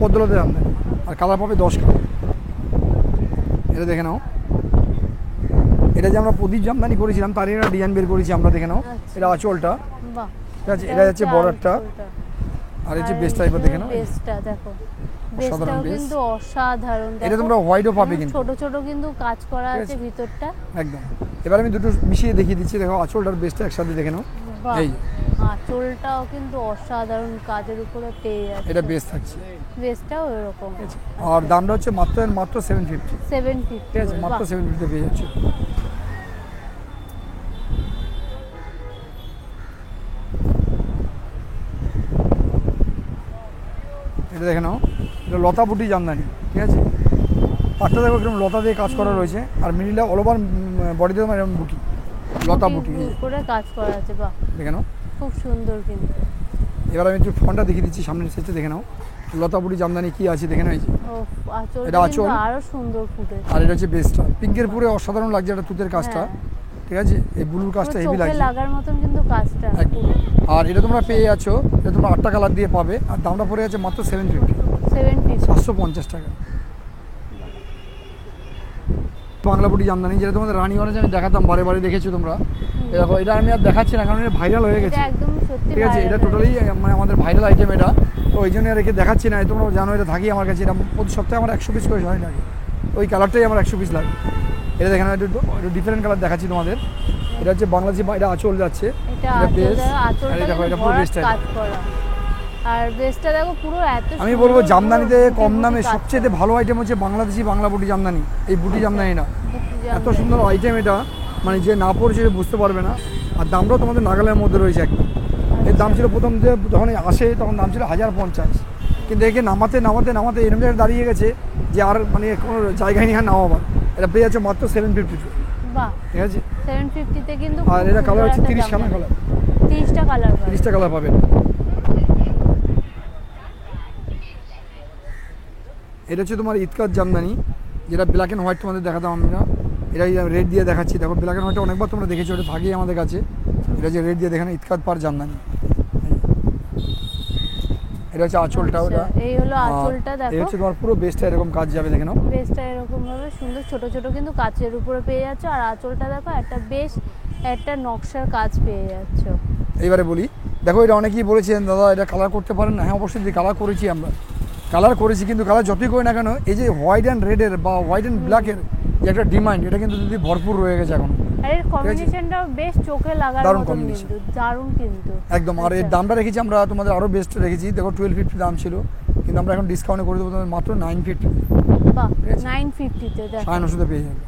S2: পদ্মলতা জামদানি। আর কালার পাবে 10 কালার। এটা দেখে নাও, এটা যে আমরা প্রদীপ জামদানি করেছিলাম তারই একটা ডিজাইন বের করেছি আমরা, দেখে নাও।
S1: আচ্ছা।
S2: এটা আঁচলটা,
S1: বাহ,
S2: ঠিক আছে, এটা হচ্ছে বর্ডারটা,
S1: আঁচলটা।
S2: আর এই যে বেস টাইপের দেখে নাও।
S1: বেসটা দেখো,
S2: অসাধারণ
S1: বেসটাও
S2: বেস।
S1: কিন্তু অসাধারণ।
S2: এটা
S1: দেখো,
S2: তোমরা হোয়াইটও পাবে কিন্তু,
S1: ছোট ছোট কিন্তু কাজ করা
S2: ঠিক
S1: আছে
S2: আছে।
S1: ভিতরটা।
S2: একদম। এবার আমি দুটো মিশিয়ে দেখিয়ে দিচ্ছি, দেখো আঁচলটার বেসটা একসাথে দেখে নাও।
S1: বাহ,
S2: এই যে,
S1: আঁচলটাও কিন্তু অসাধারণ কাজের উপরে পেয়ে যাচ্ছে।
S2: এটা বেস থাকছে,
S1: বেসটাও এরকম।
S2: ঠিক আছে। আর দামটা হচ্ছে মাত্র 750,
S1: 750,
S2: ঠিক আছে, মাত্র 750-তে পেয়ে যাচ্ছে। এটা দেখে নাও, এটা লতা বুটি জামদানি, ঠিক আছে। পাটটা দেখো এরকম লতা দিয়ে কাজ করা রয়েছে, আর মিডিলটা অল ওভার বডিতে তোমার এরকম বুটি, লতা বুটি, এই যে,
S1: করে কাজ করা আছে। বাহ,
S2: দেখে নাও।
S1: খুব সুন্দর কিন্তু।
S2: এবার আমি একটু ফোনটা দেখিয়ে দিচ্ছি সামনের সেটে, দেখে নাও লতা বুটি জামদানি কি আছে, দেখে নাও। এই যে,
S1: ও, আঁচলটা
S2: এটা
S1: কিন্তু
S2: আঁচল।
S1: আরো সুন্দর ফুটে।
S2: আর এটা হচ্ছে বেসটা, পিঙ্কের পুরে অসাধারণ লাগছে এটা তুতের কাজটা,
S1: হ্যাঁ।
S2: ঠিক আছে। এই ব্লুর কাজটা হেভি
S1: চোখে
S2: লাগছে
S1: লাগার মতন কিন্তু কাজটা।
S2: একদম। আর এটা তোমরা পেয়ে যাচ্ছ, এটা তোমরা 8টা কালার দিয়ে পাবে, আর দামটা পড়ে যাচ্ছে মাত্র 750,
S1: 750।
S2: 750 টাকা। বাংলা বুটি জামদানি, যেটা তোমাদের রানীগঞ্জে আমি দেখাতাম, বারে বারে দেখেছো তোমরা। দেখো এটা আমি আর দেখাচ্ছি না, কারণ এটা ভাইরাল হয়ে গেছে,
S1: এটা একদম সত্যি
S2: ঠিক আছে।
S1: viral
S2: এটা
S1: হয়ে
S2: টোটালি মানে আমাদের ভাইরাল আইটেম এটা, তো ওই জন্য আর একে দেখাচ্ছি না। তোমরা জানো এটা থাকি আমার কাছে, এটা প্রতি সপ্তাহে আমার 100 পিস করে শাড়ি লাগে, ওই কালারটাই আমার 100 পিস লাগে। এটা দেখে না, একটু ডিফারেন্ট কালার দেখাচ্ছি তোমাদের। এটা হচ্ছে বাংলাদেশি, এটা আঁচল যাচ্ছে,
S1: এটা
S2: এটা বেস,
S1: আঁচলটা
S2: আর এই দেখো
S1: কিন্তু
S2: এটা পুরো
S1: ভরাট
S2: বেসটা।
S1: কাজ করা। আর বেসটা দেখো পুরো এত
S2: আমি
S1: সুন্দর
S2: বলবো
S1: পুরো
S2: জামদানিতে
S1: বুটি
S2: কম
S1: বুটি
S2: দামে
S1: কাজ
S2: সবচেয়ে
S1: করা।
S2: ভালো আইটেম হচ্ছে বাংলাদেশি বাংলা বুটি জামদানি, এই বুটি জামদানিটা
S1: বুটি
S2: এত
S1: জামদানি।
S2: সুন্দর আইটেম এটা, মানে যে না পড়ছে সে বুঝতে পারবে না। আর দামটাও তোমাদের নাগালের মধ্যে রয়েছে একদম। এর দাম ছিল প্রথম যে যখন আসে তখন দাম ছিল 1050, কিন্তু একে নামাতে নামাতে নামাতে এরকম জায়গায় দাঁড়িয়ে গেছে যে আর মানে কোনো জায়গায় নিয়ে আর নামাবার। এটা পেয়ে যাচ্ছে মাত্র 750,
S1: বাহ,
S2: ঠিক আছে।
S1: 750 তে কিন্তু
S2: আর
S1: খুব
S2: এটা কালার
S1: সুন্দর
S2: হচ্ছে
S1: একটা
S2: 30খানা
S1: জামদানি।
S2: কালার,
S1: 30টা কালার পাবে।
S2: 30টা কালার পাবেন। এটা হচ্ছে তোমার ইতকাত জামদানি, যেটা ব্ল্যাক অ্যান্ড হোয়াইট তোমাদের দেখাতাম আমরা। এটা রেড দিয়ে দেখাচ্ছি, দেখো ব্ল্যাক অ্যান্ড হোয়াইটটা অনেকবার তোমরা দেখেছো, এটা থাকেই আমাদের কাছে। এটা যে রেড দিয়ে দেখানো ইতকাত পার জামদানি, এটা হচ্ছে আঁচলটা, ওটা
S1: এই হলো আঁচলটা।
S2: এই
S1: দেখো
S2: হচ্ছে তোমার পুরো বেস্টটা এরকম কাজ যাবে, দেখে নাও।
S1: বেসটা এরকম ভাবে সুন্দর ছোট ছোট কিন্তু কাচের উপরে পেয়ে যাচ্ছ, আর আঁচলটা দেখো একটা বেশ একটা নকশার কাজ পেয়ে যাচ্ছ।
S2: এইবারে বলি, দেখো এটা অনেকেই বলেছেন দাদা এটা কালার করতে পারেন না। হ্যাঁ অবশ্যই কালার করেছি, আমরা কালার করেছি, কিন্তু কালার যতই করি না কেন এই যে হোয়াইট অ্যান্ড রেডের বা হোয়াইট অ্যান্ড ব্ল্যাকের যে একটা ডিমান্ড, এটা কিন্তু যদি ভরপুর রয়ে গেছে এখন।
S1: আর এর কম্বিনেশনটাও বেশ চোখে লাগার
S2: দারুণ
S1: মতো,
S2: combination।
S1: কিন্তু দারুণ কিন্তু
S2: একদম। আর এর দামটা রেখেছি আমরা তোমাদের আরও বেস্ট রেখেছি, দেখো 1250 দাম ছিল, কিন্তু আমরা এখন ডিসকাউন্টে করে দেবো তোমাদের মাত্র 950।
S1: বাহ 950 তে দেখো
S2: 950 পেয়ে যাবে।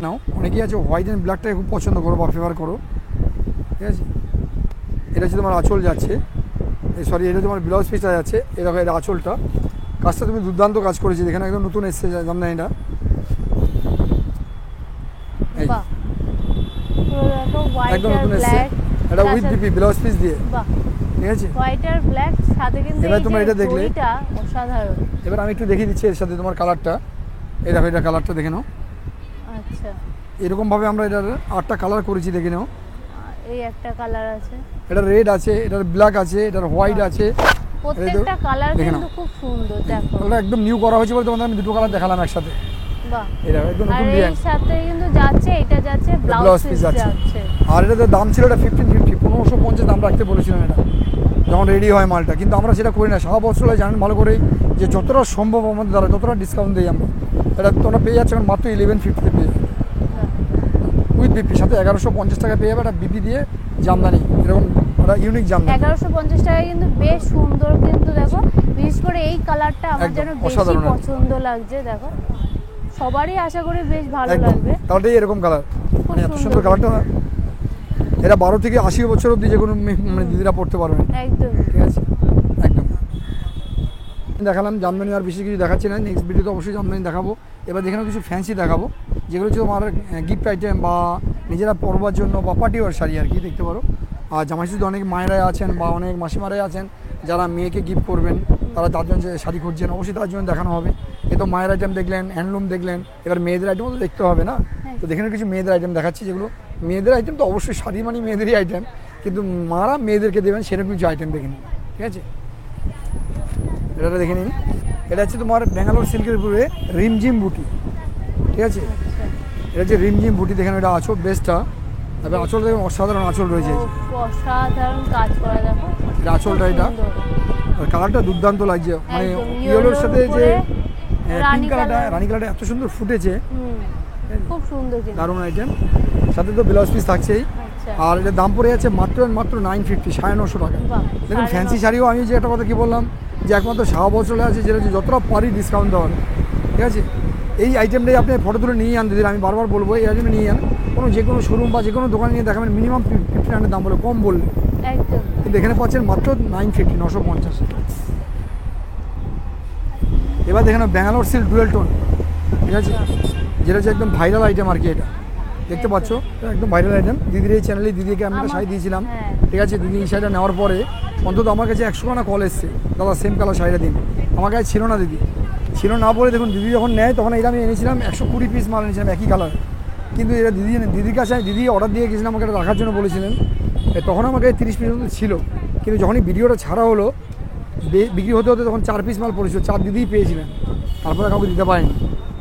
S2: নাও, অনেকেই আছে হোয়াইট অ্যান্ড ব্ল্যাকটাকে খুব পছন্দ করো বা ফেভার করো, ঠিক আছে। এটা হচ্ছে তোমার আঁচল যাচ্ছে, সরি এটা তোমার ব্লাউজ পিসটা যাচ্ছে, এরকম এটা আঁচলটা। কাজটা তুমি দুর্দান্ত কাজ করেছি, এখানে একদম নতুন এসছে জামদানিটা। এই
S1: বাহ পুরো দেখো হোয়াইট
S2: একদম
S1: আর
S2: নতুন এসছে,
S1: ব্ল্যাক,
S2: এটা উইথ বিপি ব্লাউজ পিস দিয়ে,
S1: বাহ
S2: ঠিক আছে।
S1: হোয়াইট আর ব্ল্যাক সাথে কিন্তু
S2: এবার
S1: এই
S2: তোমরা
S1: যে
S2: এটা দেখলে-
S1: জরিটা অসাধারণ।
S2: এবার আমি একটু দেখিয়ে দিচ্ছি এর সাথে তোমার কালারটা, এই দেখো এটা কালারটা দেখে নাও।
S1: আচ্ছা
S2: এরকমভাবে আমরা এটার 8টা কালার করেছি, দেখে নাও।
S1: এই একটা কালার আছে,
S2: এটা রেড আছে, এটার ব্ল্যাক আছে, এটার হোয়াইট আছে।
S1: প্রত্যেকটা কালার
S2: দেখে
S1: কিন্তু
S2: নাও।
S1: খুব সুন্দর দেখো।
S2: ওটা একদম নিউ করা হয়েছে বলে তোমাদের আমি দুটো কালার দেখালাম একসাথে।
S1: বাহ
S2: এটা একদম
S1: আর
S2: নতুন
S1: এর
S2: ডিজাইন।
S1: সাথে কিন্তু যাচ্ছে এটা যাচ্ছে ব্লাউজ
S2: ব্লাউজ
S1: পিস
S2: পিস যাচ্ছে।
S1: যাচ্ছে।
S2: আর এটাতে দাম ছিল এটা 1550, 1550 দাম রাখতে বলেছিলাম এটা যখন রেডি হয় মালটা, কিন্তু আমরা সেটা করি না। সারা বছর জানেন ভালো করে যে যতটা সম্ভব আমাদের দ্বারা ততটা ডিসকাউন্ট দিই আমরা। এটা তোমরা পেয়ে যাচ্ছে এখন মাত্র 1150 পেয়ে যাবে উইথ বিপি, সাথে 1150 টাকা পেয়ে যাবে। এটা বিপি দিয়ে জামদানি, এরকম একটা ইউনিক জামদানি।
S1: 1150 টাকায় কিন্তু বেশ সুন্দর কিন্তু দেখো, বিশেষ করে এই কালারটা আমার
S2: একদম
S1: যেন বেশি
S2: অসাধারণ।
S1: পছন্দ লাগছে। দেখো সবারই আশা করি বেশ ভালো
S2: একদম
S1: লাগবে।
S2: কালারটাই এরকম কালার, মানে এত
S1: সুন্দর।
S2: সুন্দর কালারটা না, এটা 12 থেকে 80 বছর অবধি যে কোনো মানে দিদিরা পড়তে পারবেন,
S1: একদম
S2: ঠিক আছে। একদম দেখালাম জামদানি, আর বেশি কিছু দেখাচ্ছি না। নেক্সট ভিডিওতে অবশ্যই জামদানি দেখাবো। এবার যেখানে কিছু ফ্যান্সি দেখাবো, যেগুলো হচ্ছে তোমার গিফট আইটেম বা নিজেরা পরবার জন্য বা পার্টি ওয়ার শাড়ি আর কি, দেখতে পারো। আর জামাই ষষ্ঠীতে অনেক মায়েরাই আছেন বা অনেক মাসিমারাই আছেন যারা মেয়েকে গিফট করবেন, তারা তার জন্য যে শাড়ি খুঁজছেন, অবশ্যই তার জন্য দেখানো হবে। এ তো মায়ের আইটেম দেখলেন, হ্যান্ডলুম দেখলেন, এবার মেয়েদের আইটেমও তো দেখতে হবে না। তো দেখেন কিছু মেয়েদের আইটেম দেখাচ্ছি, যেগুলো মেয়েদের আইটেম তো অবশ্যই শাড়ি মানে মেয়েদেরই আইটেম, কিন্তু মারা মেয়েদেরকে দেবেন সেরকম কিছু আইটেম দেখে নিন, ঠিক আছে। এটা দেখে নিন, এটা হচ্ছে তোমার ব্যাঙ্গালোর সিল্কের উপরে রিমঝিম বুটি, ঠিক আছে।
S1: আচ্ছা।
S2: এটা হচ্ছে রিমঝিম বুটি, দেখেন এটা আঁচল বেস্টটা, তবে আঁচল দেখেন অসাধারণ আঁচল রয়েছে।
S1: ও, অসাধারণ কাজ করা দেখো,
S2: এটা আঁচলটা, এটা আর কালারটা দুর্দান্ত লাগছে, মানে
S1: একদম,
S2: ইয়েলোর সাথে যে
S1: উপরে রানী
S2: পিঙ্ক কালারটা,
S1: কালার।
S2: রানী কালারটা এত সুন্দর ফুটেছে,
S1: খুব সুন্দর কিন্তু।
S2: দারুণ আইটেম। সাথে তো ব্লাউজ পিস থাকছেই।
S1: আচ্ছা
S2: আর এটার দাম পড়ে যাচ্ছে মাত্র 950, 950 টাকা।
S1: বাহ,
S2: দেখুন
S1: 950
S2: ফ্যান্সি শাড়িও আমি যে একটা কথা কি বললাম, যে একমাত্র সারা বছরে আছে, যেটা হচ্ছে যতটা পারি ডিসকাউন্ট দেওয়ার, ঠিক আছে। এই আইটেমটাই আপনি ফটো তুলে নিয়ে আন দিদি, আমি বারবার বলবো এই আইটেমে নিয়ে আন। যে কোনো শোরুম বা যে কোনো দোকানে নিয়ে দেখাবেন মিনিমাম 1500 দাম বলে, কম বললে।
S1: একদম
S2: কিন্তু এখানে পাচ্ছেন মাত্র 950, 950। এবার দেখেন ব্যাঙ্গালোর সিল্ক ডুয়েল টোন, ঠিক আছে, যেটা হচ্ছে একদম ভাইরাল আইটেম আর কি। এটা দেখতে পাচ্ছ, এটা একদম ভাইরাল আইটেম। দিদির এই চ্যানেলে দিদিকে আমি একটা শাড়ি দিয়েছিলাম,
S1: হ্যাঁ।
S2: ঠিক আছে। দিদি এই শাড়িটা নেওয়ার পরে অন্তত আমার কাছে 100 খানা কল এসছে, দাদা সেম কালার শাড়িটা দিন। আমার কাছে ছিল না দিদি, ছিল না বলে দেখুন দিদি যখন নেয় তখন এটা আমি এনেছিলাম 120 পিস মাল এনেছিলাম একই কালার। কিন্তু এটা দিদির কাছে আমি দিদি অর্ডার দিয়ে গেছিলাম, আমাকে এটা রাখার জন্য বলেছিলেন। তখন আমার কাছে 30 পিস মতো ছিল, কিন্তু যখনই ভিডিওটা ছাড়া হলো বিক্রি হতে হতে তখন 4 পিস মাল পড়েছিল, 4 দিদিই পেয়েছিলেন, তারপরে কাউকে দিতে পারেনি।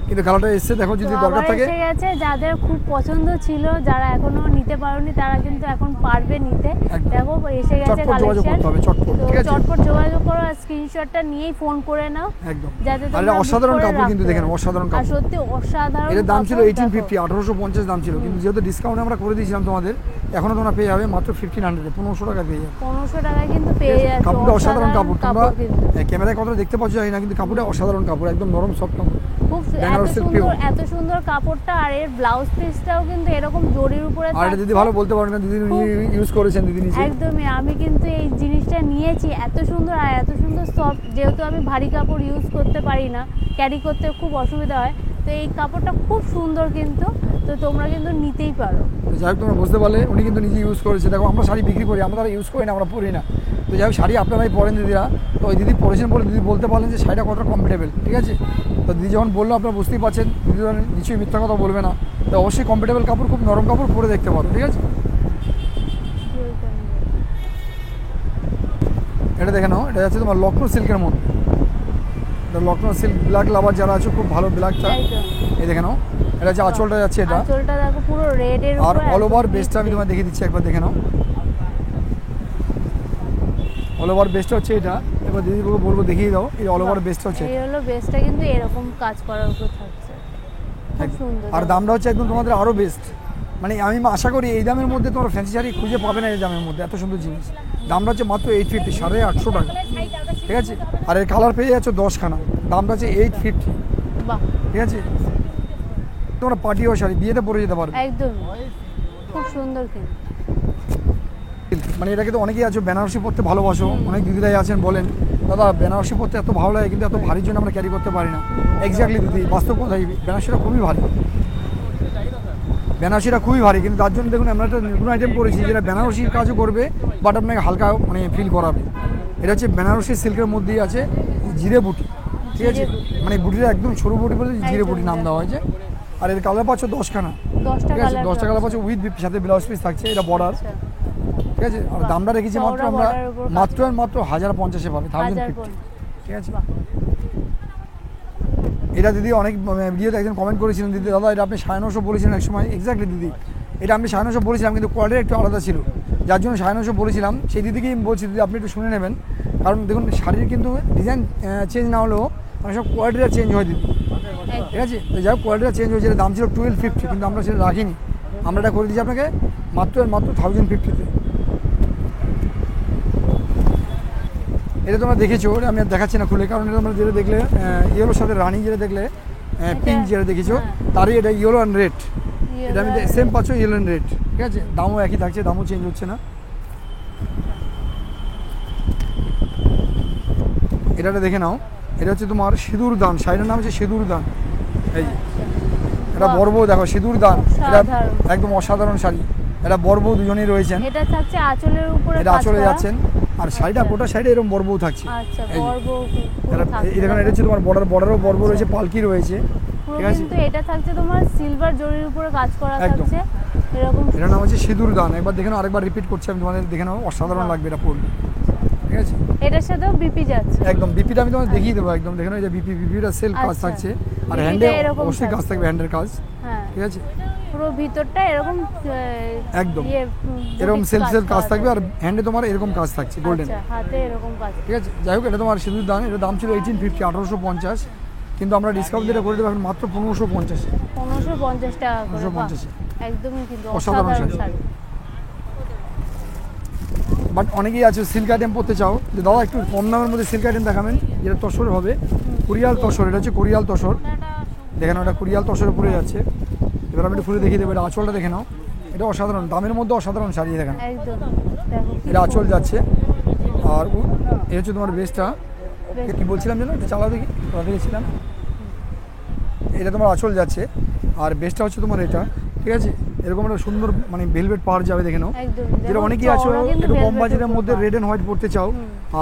S2: কিন্তু কালারটা এসছে, দেখো যদি
S1: তো
S2: দরকার
S1: আবার
S2: থাকে।
S1: এসে গেছে, যাদের খুব পছন্দ ছিল, যারা এখনো নিতে পারোনি তারা কিন্তু এখন পারবে নিতে।
S2: একদম।
S1: দেখো এসে গেছে
S2: চটপট যোগাযোগ
S1: কালেকশন,
S2: করতে হবে, চটপট, ঠিক আছে।
S1: চটপট যোগাযোগ করো আর স্ক্রিনশটটা নিয়েই ফোন করে নাও,
S2: একদম।
S1: যাতে
S2: আর এটা
S1: তোমরা
S2: অসাধারণ
S1: book করে
S2: কাপড় কিন্তু
S1: রাখতে
S2: দেখেন,
S1: পারো।
S2: অসাধারণ
S1: আর
S2: কাপড়।
S1: সত্যি অসাধারণ
S2: এর দাম ছিল
S1: কাপড়,
S2: 1850,
S1: দেখো।
S2: 1850 দাম ছিল, কিন্তু যেহেতু ডিসকাউন্ট আমরা করে দিয়েছিলাম তোমাদের, এখনো তোমরা পেয়ে যাবে মাত্র 1500, 1500 টাকা পেয়ে যাবে।
S1: 1500 টাকায় কিন্তু পেয়ে যাচ্ছে।
S2: কাপড়টা অসাধারণ কাপড়, তোমরা
S1: কিন্তু
S2: ক্যামেরায় কতটা দেখতে পাচ্ছ জানি না, কিন্তু কাপড়টা অসাধারণ কাপড়, একদম নরম সফট কাপড়,
S1: খুব
S2: বেনারস silk pure।
S1: এত সুন্দর কাপড়টা, আর এর ব্লাউজ পিসটাও কিন্তু এরকম জরির উপরে
S2: আর এটা দিদি
S1: থাকছে।
S2: ভালো বলতে পারেন না, দিদি ইউজ করেছেন দিদি নিজে।
S1: একদমই, আমি কিন্তু এই জিনিসটা নিয়েছি, এত সুন্দর আর এত সুন্দর সফট। যেহেতু আমি ভারী কাপড় ইউজ করতে পারি না, ক্যারি করতে খুব অসুবিধা হয়, তো এই কাপড়টা খুব সুন্দর কিন্তু, তো তোমরা কিন্তু নিতেই পারো।
S2: তো যাই হোক তোমরা বুঝতে পারলে উনি কিন্তু নিজে ইউজ করেছে। দেখো আমরা শাড়ি বিক্রি করি, আমরা তারা ইউজ করি না, আমরা পরি না। তো যাই হোক শাড়ি আপনারাই পরেন দিদিরা, তো ওই দিদি পরেছেন বলে দিদি বলতে পারলেন যে শাড়িটা কতটা কমফোর্টেবল, ঠিক আছে। তো দিদি যখন বললো আপনারা বুঝতেই পারছেন, দিদি নিশ্চয়ই মিথ্যা কথা বলবে না। তো অবশ্যই কমফোর্টেবল কাপড়, খুব নরম কাপড়, পরে দেখতে পারো, ঠিক আছে। এটা এটা দেখে নাও, এটা যাচ্ছে তোমার লখনৌ সিল্কের মধ্যে। এটা লখনৌ সিল্ক ব্ল্যাক লাভার যারা আছে, খুব ভালো ব্ল্যাকটা। এই দেখে নাও, এটা হচ্ছে আঁচলটা যাচ্ছে, এটা
S1: আঁচলটা দেখো পুরো রেড এর
S2: আর
S1: উপরে
S2: অল ওভার বেসটা আমি তোমায় দেখিয়ে দিচ্ছি, একবার দেখে নাও। অল ওভার বেসটা হচ্ছে এটা, এবার দিদি বলবো দেখিয়ে দাও। এই অল ওভার বেসটা হচ্ছে
S1: এই হলো বেসটা, কিন্তু এরকম কাজ করার উপর থাকছে, খুব সুন্দর।
S2: আর দামটা হচ্ছে একদম তোমাদের আরো বেস্ট, মানে আমি আশা করি এই দামের মধ্যে তোমরা ফ্যান্সি শাড়ি খুঁজে পাবে না, এই দামের মধ্যে এত সুন্দর জিনিস। দামটা হচ্ছে মাত্র 850, 850 টাকা, ঠিক আছে। আর এর কালার পেয়ে যাচ্ছ 10খানা, দামটা হচ্ছে 850,
S1: বাহ,
S2: ঠিক আছে। তোমরা পার্টিও শাড়ি বিয়েতে পরে যেতে পারবে
S1: একদম খুব সুন্দর কিন্তু।
S2: মানে এটাকে তো অনেকেই আছো বেনারসি পরতে ভালোবাসো, অনেক দিদিরাই আছেন বলেন দাদা বেনারসি পরতে এত ভালো লাগে, কিন্তু এত ভারীর জন্য আমরা ক্যারি করতে পারি না। এক্স্যাক্টলি দিদি, বাস্তব কথাই, বেনারসিটা খুবই ভারী, বেনারসিটা খুবই ভারী, কিন্তু তার জন্য দেখুন আমরা একটা নতুন আইটেম করেছি যেটা বেনারসির কাজও করবে, বাট আপনাকে হালকা মানে ফিল করাবে। এটা হচ্ছে বেনারসি সিল্কের মধ্যেই আছে জিরে বুটি, ঠিক আছে। মানে বুটিটা একদম সরু বুটি বলে জিরে বুটি নাম দেওয়া হয়েছে। আর এর কালার পাচ্ছ 10খানা, ঠিক আছে। 10টা কালার পাচ্ছ উইথ সাথে ব্লাউজ পিস থাকছে, এটা বর্ডার, ঠিক আছে। আর দামটা রেখেছি মাত্র আমরা মাত্র 1050-এ পাবে, 1050, ঠিক আছে। এটা দিদি অনেক ভিডিওতে একজন কমেন্ট করেছিলেন, দিদি দাদা এটা আপনি 950 বলেছিলেন এক সময়। এক্স্যাক্টলি দিদি, এটা আমি 950 বলেছিলাম, কিন্তু কোয়ালিটি একটু আলাদা ছিল, যার জন্য 950 বলেছিলাম। সেই দিদিকেই বলছি দিদি আপনি একটু শুনে নেবেন, কারণ দেখুন শাড়ির কিন্তু ডিজাইন চেঞ্জ না হলেও মানে সব কোয়ালিটিটা চেঞ্জ হয় দিদি, ঠিক আছে। তো যাই হোক কোয়ালিটিটা চেঞ্জ হয়েছে, দাম ছিল 1250, কিন্তু আমরা সেটা রাখিনি, আমরা এটা করে দিচ্ছি আপনাকে মাত্র 1050-তে। এটা তোমরা দেখেছো, আমি আর দেখাচ্ছি না খুলে, কারণ এটা তোমরা যেটা দেখলে ইয়েলোর সাথে রানি যেটা দেখলে পিঙ্ক যেটা দেখেছো, তারই এটা ইয়েলো অ্যান্ড রেড, এটা আমি সেম পাচ্ছ ইয়েলো অ্যান্ড রেড, ঠিক আছে। দামও একই থাকছে, দামও চেঞ্জ হচ্ছে না। এটা দেখে নাও, এটা হচ্ছে তোমার সিঁদুর দান, শাড়িটার নাম হচ্ছে সিঁদুর দান। এই যে এটা বড় বউ, দেখো সিঁদুর দান, এটা একদম অসাধারণ শাড়ি। এটা বড় বউ দুজনেই রয়েছেন,
S1: এটা থাকছে আঁচলের উপরে,
S2: এটা আঁচলে যাচ্ছেন, আর শাড়িটা গোটা শাড়িটা এরকম বড় বউ থাকছে।
S1: আচ্ছা,
S2: এই
S1: বড় বউ
S2: এই দেখুন, এটা হচ্ছে তোমার বর্ডারও বড় বউ রয়েছে, পালকি রয়েছে, ঠিক আছে।
S1: কিন্তু এটা থাকছে তোমার সিলভার জরির উপরে কাজ করা থাকছে, এরকম।
S2: এটার নাম হচ্ছে সিঁদুর দান, একবার দেখে নাও, আরেকবার রিপিট করছি আমি তোমাদের, দেখে নাও, অসাধারণ লাগবে এটা পরলে, ঠিক আছে।
S1: এটার সাথেও বিপি যাচ্ছে,
S2: একদম বিপিটা আমি তোমাদের দেখিয়ে দেবো, একদম দেখে নাও, এই যে বিপিটা সেলফ কাজ থাকছে, আর হ্যান্ডে অবশ্যই কাজ থাকবে, হ্যান্ডের কাজ, ঠিক আছে।
S1: পুরো ভিতরটা এরকম
S2: একদম এরকম সেলফ কাজ থাকবে, আর হ্যান্ডে তোমার এরকম কাজ থাকছে গোল্ডেন,
S1: হাতে এরকম কাজ,
S2: ঠিক আছে। যাই হোক এটা তোমার সিঁদুর দান, এটা দাম ছিল 1850, 1850, কিন্তু আমরা ডিসকাউন্ট দিয়ে করে দেবো এখন মাত্র 1550,
S1: 1550 টাকা করে,
S2: 1550,
S1: একদমই কিন্তু
S2: অসাধারণ শাড়ি। বাট অনেকেই আছে সিল্ক আইটেম পরতে চাও, যে দাদা একটু কম দামের মধ্যে সিল্ক আইটেম দেখাবেন, যেটা তসরে হবে, কোরিয়াল তসর, এটা হচ্ছে কোরিয়াল তসর, দেখে নাও, এটা কোরিয়াল তসরে পরে যাচ্ছে। এবার আমি একটু খুলে দেখিয়ে দেবো, এটা আঁচলটা দেখে নাও, এটা অসাধারণ দামের মধ্যে অসাধারণ শাড়ি, দেখেন এটা আঁচল যাচ্ছে। আর এই হচ্ছে তোমার বেসটা, কি বলছিলাম যেন, এটা চালাও দেখি, দেখেছিলাম, এটা তোমার আঁচল যাচ্ছে, আর বেসটা হচ্ছে তোমার এটা, ঠিক আছে। এরকম একটা সুন্দর মানে ভেলভেট পাড় যাবে, দেখে নাও, যেটা অনেকেই আছো একটু কম বাজেটের মধ্যে রেড অ্যান্ড হোয়াইট পরতে চাও।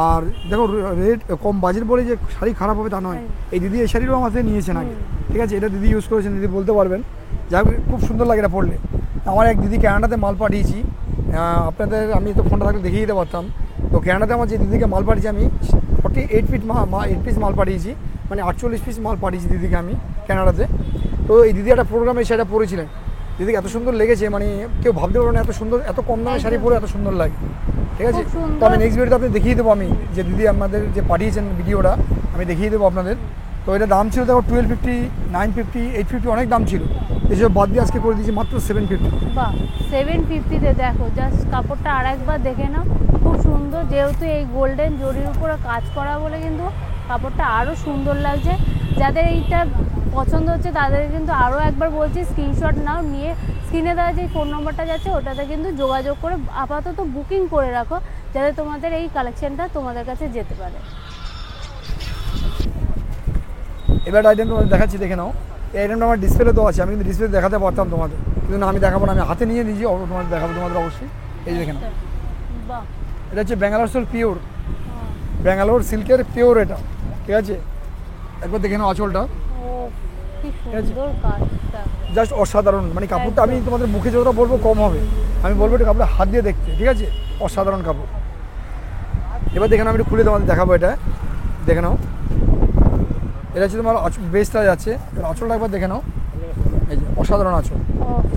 S2: আর দেখো রেড কম বাজেট বলে যে শাড়ি খারাপ হবে তা নয়, এই দিদি এই শাড়িরও আমাদের নিয়েছেন আগে, ঠিক আছে। এটা দিদি ইউজ করেছেন, দিদি বলতে পারবেন, যাই হোক খুব সুন্দর লাগে এটা পরলে। আমার এক দিদি ক্যানাডাতে মাল পাঠিয়েছি, আপনাদের আমি তো ফোনটা থাকলে দেখিয়ে দিতে পারতাম। তো ক্যানাডাতে আমার যে দিদিকে মাল পাঠিয়েছি আমি 48 পিস মাল পাঠিয়েছি, মানে 48 পিস মাল পাঠিয়েছি দিদিকে আমি ক্যানাডাতে। তো এই দিদি একটা প্রোগ্রামে সেটা পরেছিলেন, দিদিকে এত সুন্দর লেগেছে, মানে কেউ ভাবতে পারবে না এত সুন্দর, এত কম দামে শাড়ি পরে এত সুন্দর লাগে, ঠিক আছে। তো আমি নেক্সট ভিডিওতে আপনি দেখিয়ে দেবো, আমি যে দিদি আপনাদের যে পাঠিয়েছেন ভিডিওটা আমি দেখিয়ে দেবো আপনাদের। তো এটা দাম ছিল দেখো 1250, 950, 850, অনেক দাম ছিল, এসব বাদ দিয়ে আজকে করে দিয়েছি মাত্র 750।
S1: বাহ, 750-তে দেখো, জাস্ট কাপড়টা আরেকবার দেখে নাও, খুব সুন্দর, যেহেতু এই গোল্ডেন জরির উপরে কাজ করা বলে কিন্তু কাপড়টা আরও সুন্দর লাগছে। যাদের এইটা পছন্দ হচ্ছে তাদের কিন্তু আরও একবার বলছি স্ক্রিনশট নাও, নিয়ে স্ক্রিনে দেওয়া যে ফোন নম্বরটা যাচ্ছে ওটাতে কিন্তু যোগাযোগ করে আপাতত বুকিং করে রাখো, যাতে তোমাদের এই কালেকশনটা তোমাদের কাছে যেতে পারে।
S2: এবার আইটেম তোমাদের দেখাচ্ছি, দেখে নাও, এই আইটেমটা আমার ডিসপ্লে তো আছে, আমি কিন্তু ডিসপ্লে দেখাতে পারতাম তোমাদের, কিন্তু না আমি দেখাবো না, আমি হাতে নিয়ে নিজে তোমাদের দেখাবো তোমাদের অবশ্যই। এই যে দেখে নাও, এটা হচ্ছে ব্যাঙ্গালোর সিল্ক পিওর, ব্যাঙ্গালোর সিল্কের পিওর এটা, ঠিক আছে। একবার দেখে নাও আঁচলটা, জাস্ট অসাধারণ, মানে কাপড়টা আমি তোমাদের মুখে যতটা বলবো কম হবে, আমি বলবো এটা কাপড়টা হাত দিয়ে দেখতে, ঠিক আছে, অসাধারণ কাপড়। এবার দেখে নাও, আমি একটু খুলে তোমাদের দেখাবো। এটা দেখে নাও, এটা হচ্ছে তোমার বেসটা যাচ্ছে। এবার আঁচলটা একবার দেখে নাও, এই যে অসাধারণ আঁচল,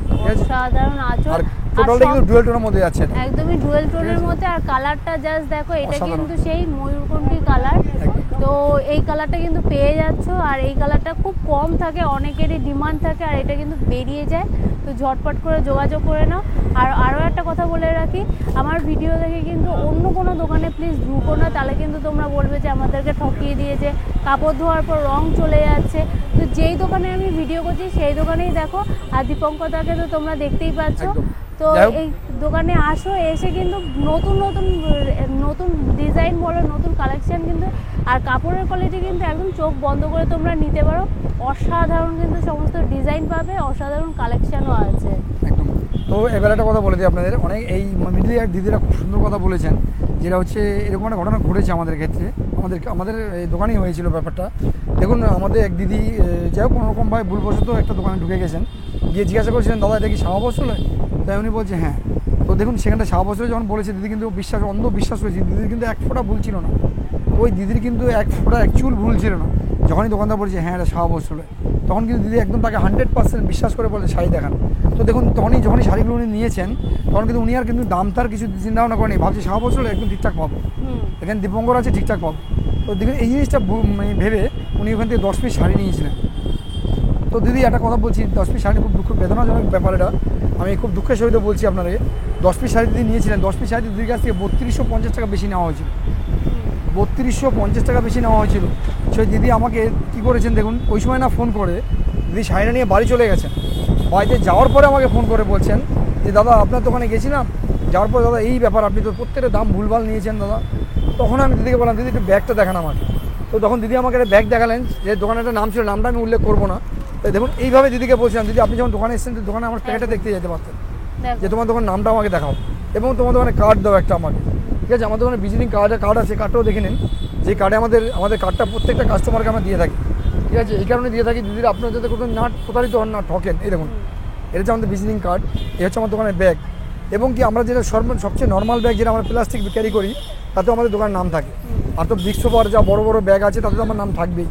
S2: ঠিক আছে?
S1: সাধারণ আঁচল,
S2: আর টোটালটা কিন্তু ডুয়েল টোনের মধ্যে যাচ্ছে এটা।
S1: একদমই ডুয়েল টোনের মধ্যে। আর কালারটা জাস্ট দেখো, এটা
S2: অসাধারণ।
S1: কিন্তু সেই ময়ূরকণ্ঠী কালার। তো এই কালারটা কিন্তু পেয়ে যাচ্ছ, আর এই কালারটা খুব কম থাকে, অনেকেরই ডিমান্ড থাকে, আর এটা কিন্তু বেরিয়ে যায়। তো ঝটপট করে যোগাযোগ করে নাও। আর আরও একটা কথা বলে রাখি, আমার ভিডিও দেখে কিন্তু অন্য কোনো দোকানে প্লিজ ঢুকো না, তাহলে কিন্তু তোমরা বলবে যে আমাদেরকে ঠকিয়ে দিয়েছে, কাপড় ধোয়ার পর রং চলে যাচ্ছে। তো যেই দোকানে আমি ভিডিও করছি সেই দোকানেই দেখো। আর দীপঙ্করদাকে তো তোমরা দেখতেই পাচ্ছ।
S2: একদম।
S1: তো এই দোকানে আসো, এসে কিন্তু নতুন নতুন নতুন ডিজাইন বলো, নতুন কালেকশন কিন্তু, আর কাপড়ের কোয়ালিটি কিন্তু একদম চোখ বন্ধ করে তোমরা নিতে পারো। অসাধারণ কিন্তু সমস্ত ডিজাইন পাবে, অসাধারণ কালেকশনও আছে
S2: একদম। তো এবার একটা কথা বলে দিই আপনাদের, অনেক এই মিডিল আর দিদিরা খুব সুন্দর কথা বলেছেন, যেটা হচ্ছে এরকম একটা ঘটনা ঘটেছে আমাদের ক্ষেত্রে। আমাদের এই দোকানেই হয়েছিল ব্যাপারটা। দেখুন, আমাদের এক দিদি যাই হোক কোনোরকমভাবে ভুলবশত একটা দোকানে ঢুকে গেছেন, গিয়ে জিজ্ঞাসা করছিলেন, দাদা এটা কি শাওয়া বস্ত্রালয়? তাই উনি বলছে হ্যাঁ। তো দেখুন, সেখানটা শাওয়া বস্ত্রালয় যখন বলেছে, দিদি কিন্তু অন্ধ বিশ্বাস করেছে। দিদির কিন্তু এক ফোঁটা ভুল ছিল না, ওই দিদির কিন্তু এক ফোঁটা অ্যাকচুয়াল ভুল ছিল না। যখনই দোকানদার বলেছে হ্যাঁ এটা শাওয়া বস্ত্রালয়, তখন কিন্তু দিদি একদম তাকে 100% বিশ্বাস করে বলে শাড়ি দেখান। তো দেখুন, যখনই শাড়িগুলো উনি নিয়েছেন, তখন কিন্তু উনি আর কিন্তু দাম তার কিছু চিন্তা ভাবনা করেনি, ভাবছে শাওয়া বস্ত্রালয় একদম ঠিকঠাক পাবো, এখানে দীপঙ্কর আছে ঠিকঠাক পাবো। তো দেখুন, এই জিনিসটা মানে ভেবে উনি ওখান থেকে 10 পিস শাড়ি নিয়েছিলেন। তো দিদি একটা কথা বলছি, 10 পিস শাড়ি খুব বেদনাজনক ব্যাপার। এটা আমি খুব দুঃখের সহিত বলছি আপনাদের। 10 পিস শাড়ি দিদি নিয়েছিলেন, 10 পিস শাড়ি দিদির কাছ থেকে 3250 টাকা বেশি নেওয়া হয়েছিল। 3250 টাকা বেশি নেওয়া হয়েছিল। সেই দিদি আমাকে কী করেছেন দেখুন, ওই সময় না ফোন করে দিদি শাড়িটা নিয়ে বাড়ি চলে গেছেন। বাড়িতে যাওয়ার পরে আমাকে ফোন করে বলছেন যে দাদা আপনার দোকানে গেছিলাম, যাওয়ার পরে দাদা এই ব্যাপার, আপনি তো প্রত্যেকটা দাম ভুলভাল নিয়েছেন দাদা। তখন আমি দিদিকে বললাম, দিদি একটু ব্যাগটা দেখান আমাকে। তো তখন দিদি আমাকে একটা ব্যাগ দেখালেন, যে দোকানের একটা নাম ছিল, নামটা আমি উল্লেখ করবো না। তাই দেখুন, এইভাবে দিদিকে বলছিলাম, দিদি আপনি যখন দোকানে এসেছেন, দোকানে আমার প্যাকেটটা দেখতে যেতে পারতেন, যে তোমার দোকানের নামটা আমাকে দেখাও, এবং তোমার দোকানে কার্ড দাও একটা আমাকে, ঠিক আছে? আমার দোকানে ভিজিটিং কার্ড আছে, কার্ডটাও দেখে নিন। যে কার্ডে আমাদের কার্ডটা প্রত্যেকটা কাস্টমারকে আমরা দিয়ে থাকি, ঠিক আছে? এই কারণে দিয়ে থাকি দিদিরা, আপনার যাতে কোথাও না প্রতারিত হন, না ঠকেন। এই দেখুন, এটা হচ্ছে আমাদের ভিজিটিং কার্ড, এই হচ্ছে আমার দোকানের ব্যাগ, এবং কি আমরা যেটা সবচেয়ে নর্মাল ব্যাগ যেটা আমরা প্লাস্টিক ক্যারি করি, তাতেও আমাদের দোকানের নাম থাকে। আর তো বিগ সোফার যা বড় বড় ব্যাগ আছে, তাতে তো আমার নাম থাকবেই।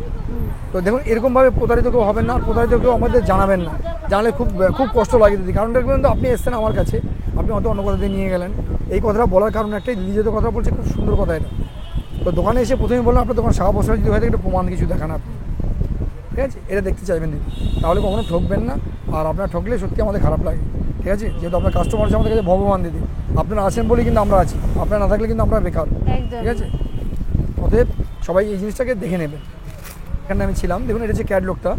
S2: তো দেখুন, এরকমভাবে প্রতারিত কেউ হবেন না, আর প্রতারিত কেউ আমাদের জানাবেন না, জানলে খুব কষ্ট লাগে দিদি। কারণ দেখবেন তো, আপনি এসছেন আমার কাছে, আপনি হয়তো অন্য কথা দিয়ে নিয়ে গেলেন। এই কথাটা বলার কারণ একটাই, দিদি যেহেতু কথা বলছে, খুব সুন্দর কথা এটা। তো দোকানে এসে প্রথমে বললাম, আপনার দোকান শাওয়া বস্ত্রালয় যদি হয়ে থাকে একটু প্রমাণ কিছু দেখান আপনি, ঠিক আছে? এটা দেখতে চাইবেন দিদি, তাহলে কখনো ঠকবেন না। আর আপনার ঠকলে সত্যি আমাদের খারাপ লাগে, ঠিক আছে? যেহেতু আপনার কাস্টমার আছে আমাদের কাছে ভগবান দিদি, আপনারা আছেন বলেই কিন্তু আমরা আছি, আপনারা না থাকলে কিন্তু আমরা বেকার, ঠিক আছে? অতএব সবাই এই জিনিসটাকে দেখে নেবেন। এখানে আমি ছিলাম, দেখুন এটা হচ্ছে ক্যাটলগটা,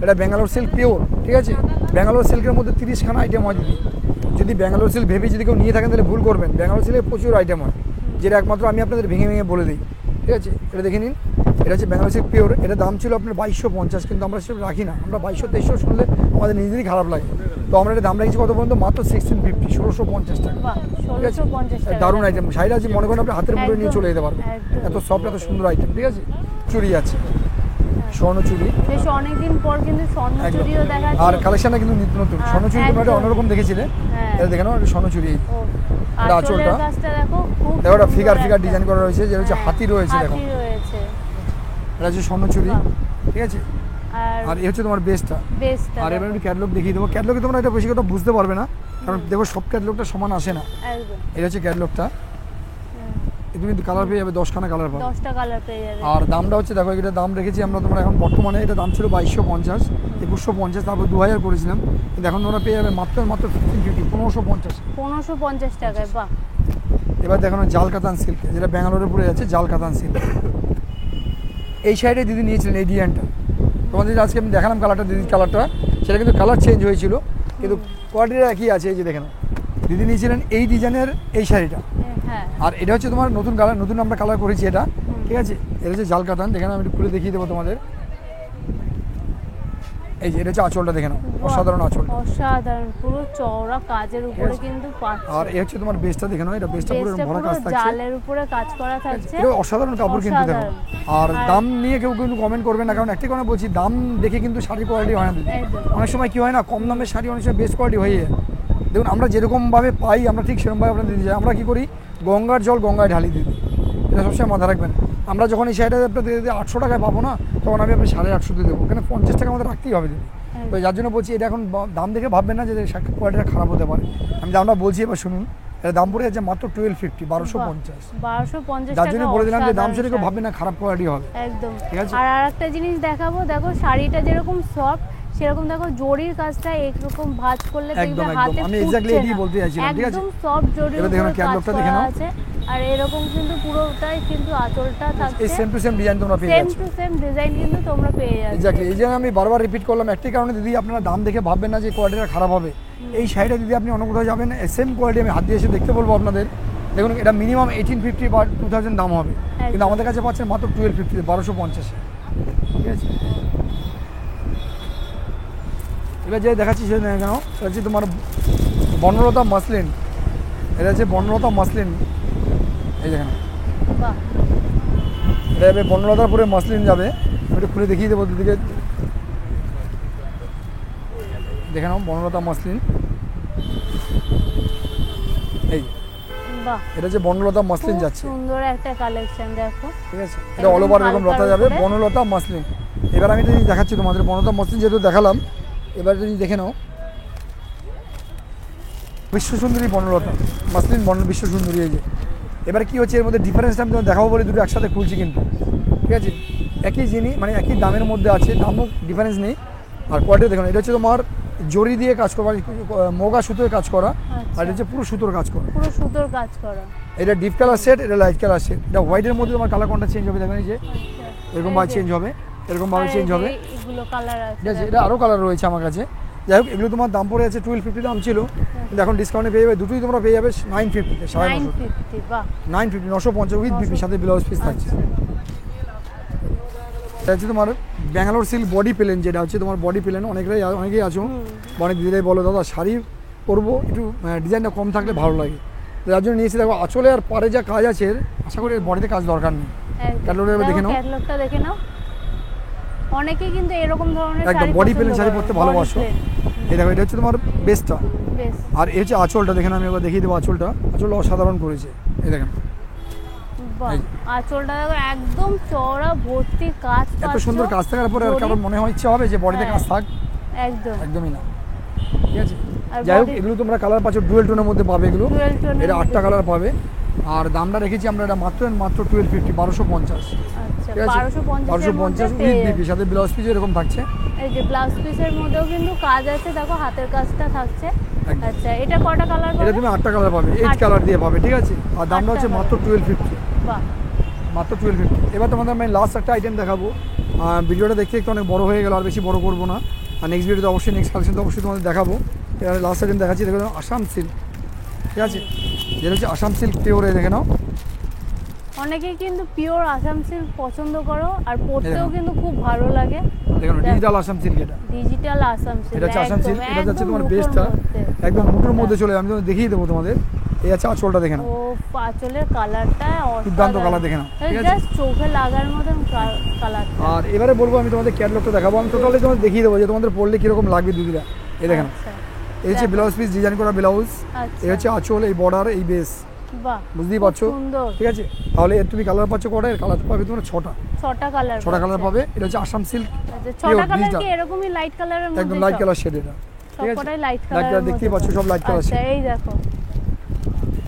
S2: এটা ব্যাঙ্গালোর সিল্ক পিওর, ঠিক আছে? ব্যাঙ্গালোর সিল্কের মধ্যে 30খানা আইটেম হয় দিদি। যদি ব্যাঙ্গালোর সিল্ক ভেবে যদি কেউ নিয়ে থাকেন, তাহলে ভুল করবেন। ব্যাঙ্গালোর সিল্কের প্রচুর আইটেম হয়, যেটা একমাত্র আমি আপনাদের ভেঙে বলে দিই, ঠিক আছে? এটা দেখে নিন, এটা হচ্ছে ব্যাঙ্গালোর সিল্ক পিওর। এটা দাম ছিল আপনার 2250, কিন্তু আমরা সেটা রাখি না। আমরা 2200-2300 শুনলে আমাদের নিজেদেরই খারাপ লাগে। তো আমরা এটা দাম রাখছি কত পর্যন্ত, মাত্র 1650, 1650 টাকা, ঠিক আছে? দারুণ আইটেম। শাড়িটা আছে মনে করেন আপনি হাতের মুঠে নিয়ে চলে যেতে পারবেন, এত সফট, এত সুন্দর আইটেম, ঠিক আছে? চুড়ি আছে, স্বর্ণচুড়ি,
S1: বেশ অনেকদিন পর কিন্তু স্বর্ণচুড়িও দেখা যাচ্ছে।
S2: আর কালেকশনটা কিন্তু নিত্য নতুন। স্বর্ণচুড়ি তোমরা এটা অন্যরকম দেখেছিলে, এটা দেখে নাও, এটা স্বর্ণচুড়ি। এটা আঁচলটা দেখো, এটা ফিগার ডিজাইন করা রয়েছে, যেটা হচ্ছে হাতি রয়েছে, দেখো এটা হচ্ছে স্বর্ণচুড়ি, ঠিক আছে? আর এই হচ্ছে তোমার বেসটা। আর এবার আমি ক্যাটলগ দেখিয়ে দেবো। ক্যাটলগে তোমরা এটা বেশি কথা বুঝতে পারবে না, কারণ দেখো সব ক্যাটলগটা সমান আসে না। এটা হচ্ছে ক্যাটলগটা, তুমি কিন্তু কালার পেয়ে যাবে, 10খানা কালার পাবে,
S1: 10টা কালার পেয়ে যাবে।
S2: আর দামটা হচ্ছে দেখো, এটা দাম রেখেছি আমরা তোমরা এখন বর্তমানে, এটা দাম ছিল 2250, 2150, তারপর 2000 করেছিলাম, কিন্তু এখন তোমরা পেয়ে যাবে মাত্র 1550,
S1: 1550 টাকায়। বাহ!
S2: এবার দেখো জাল কাতান সিল্ক, যেটা ব্যাঙ্গালোরে পড়ে যাচ্ছে, জাল কাতান সিল্ক। এই সাইডে দিদি নিয়েছিলেন এই ডিজাইনটা, তোমাদের আজকে আমি দেখালাম কালারটা, দিদির কালারটা, সেটা কিন্তু কালার চেঞ্জ হয়েছিল, কিন্তু কোয়ালিটিটা একই আছে। এই যে দেখে নাও, দিদি নিয়েছিলেন এই ডিজাইনের এই শাড়িটা, আর এটা হচ্ছে তোমার নতুন কালার, নতুন আমরা কালার করেছি এটা, ঠিক আছে? এটা হচ্ছে জাল কাতান, দেখে নাও, আমি একটু খুলে দেখিয়ে দেবো তোমাদের। এই যে এটা হচ্ছে আঁচলটা, দেখে নাও, অসাধারণ আঁচল,
S1: অসাধারণ, পুরো চওড়া কাজের উপরে কিন্তু পাচ্ছ।
S2: আর এই হচ্ছে তোমার বেসটা, দেখে নাও, এটা বেসটা পুরো ভরা কাজ থাকছে,
S1: জালের উপরে কাজ করা থাকছে,
S2: এটা অসাধারণ কাপড় কিন্তু দেখো। আর দাম নিয়ে কেউ কিন্তু কমেন্ট করবে না, কারণ একটাই কথা বলছি, দাম দেখে কিন্তু শাড়ির কোয়ালিটি হয় না। অনেক সময় কি হয় না, কম দামের শাড়ি অনেক সময় বেস্ট কোয়ালিটি হয়ে যায়। দেখুন, আমরা যেরকমভাবে পাই, আমরা ঠিক সেরকমভাবে আপনাদের দিতে যাই। আমরা কী করি, গঙ্গার জল গঙ্গায় ঢালি দিই, এটা সবসময় মাথা রাখবেন। আমরা যখন এই শাড়িটা আপনাদের 800 টাকায় পাবো না, তখন আমি আপনার 850 দেবো, কেন 50 টাকা আমাদের রাখতেই হবে দিদি। তো যার জন্য বলছি এটা এখন দাম দেখে ভাববেন না যে কোয়ালিটিটা খারাপ হতে পারে। আমি দামটা বলছি, এবার শুনুন। এটা দাম পড়ে যাচ্ছে মাত্র 1250, 1250।
S1: 1250
S2: যার জন্য
S1: টাকা
S2: বলে দিলাম যে দাম
S1: অসাধারণ
S2: শুনে কেউ
S1: শাড়ি।
S2: ভাববেন না খারাপ কোয়ালিটি হবে।
S1: একদম।
S2: ঠিক আছে।
S1: আর আরেকটা জিনিস দেখাবো, দেখো শাড়িটা যেরকম সফট, সেরকম দেখো জরির কাজটা একরকম ভাঁজ করলে
S2: একদম
S1: দেখবে
S2: একদম
S1: হাতে
S2: আমি এক্স্যাক্টলি
S1: ফুটছে
S2: এটাই
S1: না।
S2: বলতে চাইছিলাম। ঠিক আছে,
S1: একদম সফট জরির
S2: এবার দেখো না,
S1: উপর কাজ
S2: ক্যাটলগটা দেখে
S1: করা
S2: নাও।
S1: আছে। আর এরকম কিন্তু পুরোটাই কিন্তু আঁচলটা থাকছে
S2: এই সেম টু সেম ডিজাইন তোমরা পেয়ে
S1: সেম
S2: যাচ্ছ।
S1: টু সেম ডিজাইন কিন্তু তোমরা পেয়ে যাচ্ছ।
S2: এক্স্যাক্টলি, এই জন্য আমি বারবার রিপিট করলাম একটাই কারণে দিদি, আপনারা দাম দেখে ভাববেন না যে কোয়ালিটিটা খারাপ হবে। এই শাড়িটা দিদি আপনি অন্য কোথাও যাবেন, সেম কোয়ালিটি আমি হাত দিয়ে এসে দেখতে বলবো আপনাদের। দেখুন এটা মিনিমাম 1850 বা 2000 দাম হবে, কিন্তু আমাদের কাছে পাচ্ছেন মাত্র 1250, 1250। ঠিক আছে, এবার যে দেখাচ্ছি সেটা কেন, এটা হচ্ছে তোমার বনলতা মাসলিন। এটা হচ্ছে বনলতা মাসলিন, এই দেখেন।
S1: বাহ,
S2: এটা যাবে বনলতার পরে মাসলিন যাবে। আমি একটু খুলে দেখিয়ে দেবো দিদিকে, দেখে নাও বনলতা মাসলিন। এই
S1: বাহ,
S2: এটা হচ্ছে বনলতা মাসলিন
S1: খুব
S2: যাচ্ছে।
S1: সুন্দর একটা কালেকশন দেখো।
S2: ঠিক আছে, এটা অল ওভার এরকম লতা যাবে, বনলতা মাসলিন। এবার আমি যদি দেখাচ্ছি তোমাদের বনলতা মাসলিন যেহেতু দেখালাম, এবার যদি দেখে নাও বিশ্বসুন্দরী বনলতা মাসলিন, বিশ্বসুন্দরী। এই যে এবার কি হচ্ছে এর মধ্যে ডিফারেন্সটা আমি তোমাদের দেখাবো বলে দুটো একসাথে খুলছি, কিন্তু ঠিক আছে একই জিনিস মানে একই দামের মধ্যে আছে, দামও ডিফারেন্স নেই। আর কোয়ালিটি দেখুন, এটা হচ্ছে তোমার জরি দিয়ে কাজ করা, মোগা সুতোয় কাজ করা, আর এটা হচ্ছে পুরো সুতোর কাজ করা।
S1: পুরো সুতোর কাজ করা।
S2: এটা ডিপ কালার সেট, এটা লাইট কালার সেট। এটা হোয়াইটের মধ্যে তোমার কালার কোনটা চেঞ্জ হবে, দেখবেন এই যে এরকম ভাবে চেঞ্জ হবে, এরকম ভাবে চেঞ্জ হবে।
S1: এগুলো কালার আছে।
S2: ঠিক আছে, এটা আরও কালার রয়েছে আমার কাছে। যাই হোক, এগুলো তোমার দাম পড়ে আছে 1250 দাম ছিল, কিন্তু এখন ডিসকাউন্টে পেয়ে যাবে। দুটোই তোমরা পেয়ে যাবে 950,
S1: 950। বাহ,
S2: 950, 950 উইথ বিপি, সাথে ব্লাউজ পিস থাকছে। এটা হচ্ছে তোমার ব্যাঙ্গালোর সিল্ক বডি প্লেন, যেটা হচ্ছে তোমার বডি প্লেন। অনেকেই আছো বা অনেক দিদিরাই বলো দাদা শাড়ি পরবো একটু ডিজাইনটা কম থাকলে ভালো লাগে, তো যার জন্য নিয়েছি। দেখো আঁচলে আর পাড়ে যা কাজ আছে, আশা করি বডিতে কাজ দরকার নেই। ক্যাটালগটা এবার দেখে নাও,
S1: ক্যাটালগটা দেখে নাও। অনেকেই কিন্তু এরকম ধরনের
S2: একদম
S1: শাড়ি
S2: বডি
S1: পছন্দ
S2: প্লেন শাড়ি
S1: করে,
S2: পরতে
S1: body
S2: ভালোবাসো।
S1: plain।
S2: এই দেখো, এটা হচ্ছে তোমার বেস্টটা।
S1: বেশ,
S2: আর এই হচ্ছে আঁচলটা, দেখেন আমি এবার দেখিয়ে দেবো আঁচলটা। আঁচলটা অসাধারণ করেছে, এই দেখেন
S1: বাহ।
S2: এই।
S1: আঁচলটা দেখো একদম চওড়া ভর্তি কাজ
S2: এত
S1: পাচ্ছ।
S2: সুন্দর কাজ থাকার পরে আর
S1: জরি।
S2: কারোর মনে হয় ইচ্ছা হবে যে বডিতে
S1: হ্যাঁ।
S2: কাজ থাক,
S1: একদম।
S2: একদমই না। ঠিক আছে,
S1: আর
S2: যাই হোক
S1: body-
S2: এগুলো তোমরা কালার পাচ্ছ ডুয়েল টোনের মধ্যে পাবে এগুলো।
S1: Dual tone এর
S2: এটা 8টা
S1: মধ্যে।
S2: কালার পাবে। আর দামটা রেখেছি আমরা এটা মাত্র 1250, 1250।
S1: আচ্ছা,
S2: ঠিক আছে,
S1: 1250 এর মধ্যে
S2: 1250
S1: পেয়ে
S2: উইথ
S1: যাবে।
S2: বিপি, সাথে ব্লাউজ পিস এরকম থাকছে।
S1: এই যে ব্লাউজ পিসের মধ্যেও কিন্তু কাজ আছে, দেখো হাতের কাজটা থাকছে।
S2: একদম।
S1: আচ্ছা, এটা কটা কালার
S2: এটা
S1: পাবে?
S2: তুমি 8টা কালার পাবে, 8
S1: 8টা।
S2: কালার দিয়ে পাবে। ঠিক আছে, আর দামটা
S1: 8টা
S2: হচ্ছে মাত্র 1250,
S1: বাহ,
S2: মাত্র 1250। এবার তোমাদের আমি লাস্ট একটা আইটেম দেখাবো। ভিডিওটা দেখতে একটু অনেক বড় হয়ে গেল, আর বেশি বড় করবো না। আর নেক্সট ভিডিওতে অবশ্যই নেক্সট কালেকশন তো অবশ্যই তোমাদের দেখাবো। এবার লাস্ট আইটেম দেখাচ্ছি, দেখো আসাম সিল্ক। ঠিক আছে, যেটা হচ্ছে আসাম সিল্ক পিওরে, দেখে নাও।
S1: অনেকেই কিন্তু পিওর আসাম সিল্ক পছন্দ করো, আর পরতেও
S2: দেখো।
S1: কিন্তু খুব ভালো লাগে।
S2: দেখো ডিজিটাল আসাম সিল্ক, এটা
S1: ডিজিটাল আসাম সিল্ক,
S2: এটা হচ্ছে আসাম সিল্ক। এটা হচ্ছে তোমার
S1: মুঠোর
S2: বেস্টটা,
S1: মধ্যে।
S2: একদম মুঠোর মধ্যে চলে যাবে। আমি তোমাদের দেখিয়ে দেবো তোমাদের। এই আছে আঁচলটা, দেখে নাও,
S1: ও পাঁচলের কালারটা
S2: দুর্দান্ত কালার, দেখে নাও। ঠিক আছে,
S1: জাস্ট চোখে লাগার মতন কালার।
S2: আর এবারে বলবো আমি তোমাদের ক্যাটলগটা দেখাবো। আমি টোটালি তোমাদের দেখিয়ে দেবো যে তোমাদের পরলে কীরকম লাগবে দিদিরা। এই দেখে নাও, এই হচ্ছে ব্লাউজ পিস, ডিজাইন করা ব্লাউজ।
S1: আচ্ছা,
S2: এই হচ্ছে আঁচল, এই বর্ডার, এই বেস,
S1: বাহ,
S2: বুঝতেই
S1: খুব
S2: পারছো।
S1: সুন্দর।
S2: ঠিক আছে, তাহলে এর তুমি কালার পাচ্ছ কটা? এর কালার পাবে তোমরা 6টা,
S1: 6টা কালার
S2: 6টা কালার পাবে। এটা হচ্ছে আসাম সিল্ক,
S1: আচ্ছা, 6টা কালার
S2: digital।
S1: কি এরকমই লাইট কালারের মধ্যে?
S2: একদম লাইট কালার শেড। এটা ঠিক আছে,
S1: সবকটাই লাইট
S2: লাইট
S1: কালার
S2: কালার দেখতেই পাচ্ছ, সব লাইট কালার
S1: আচ্ছা,
S2: শেড,
S1: এই দেখো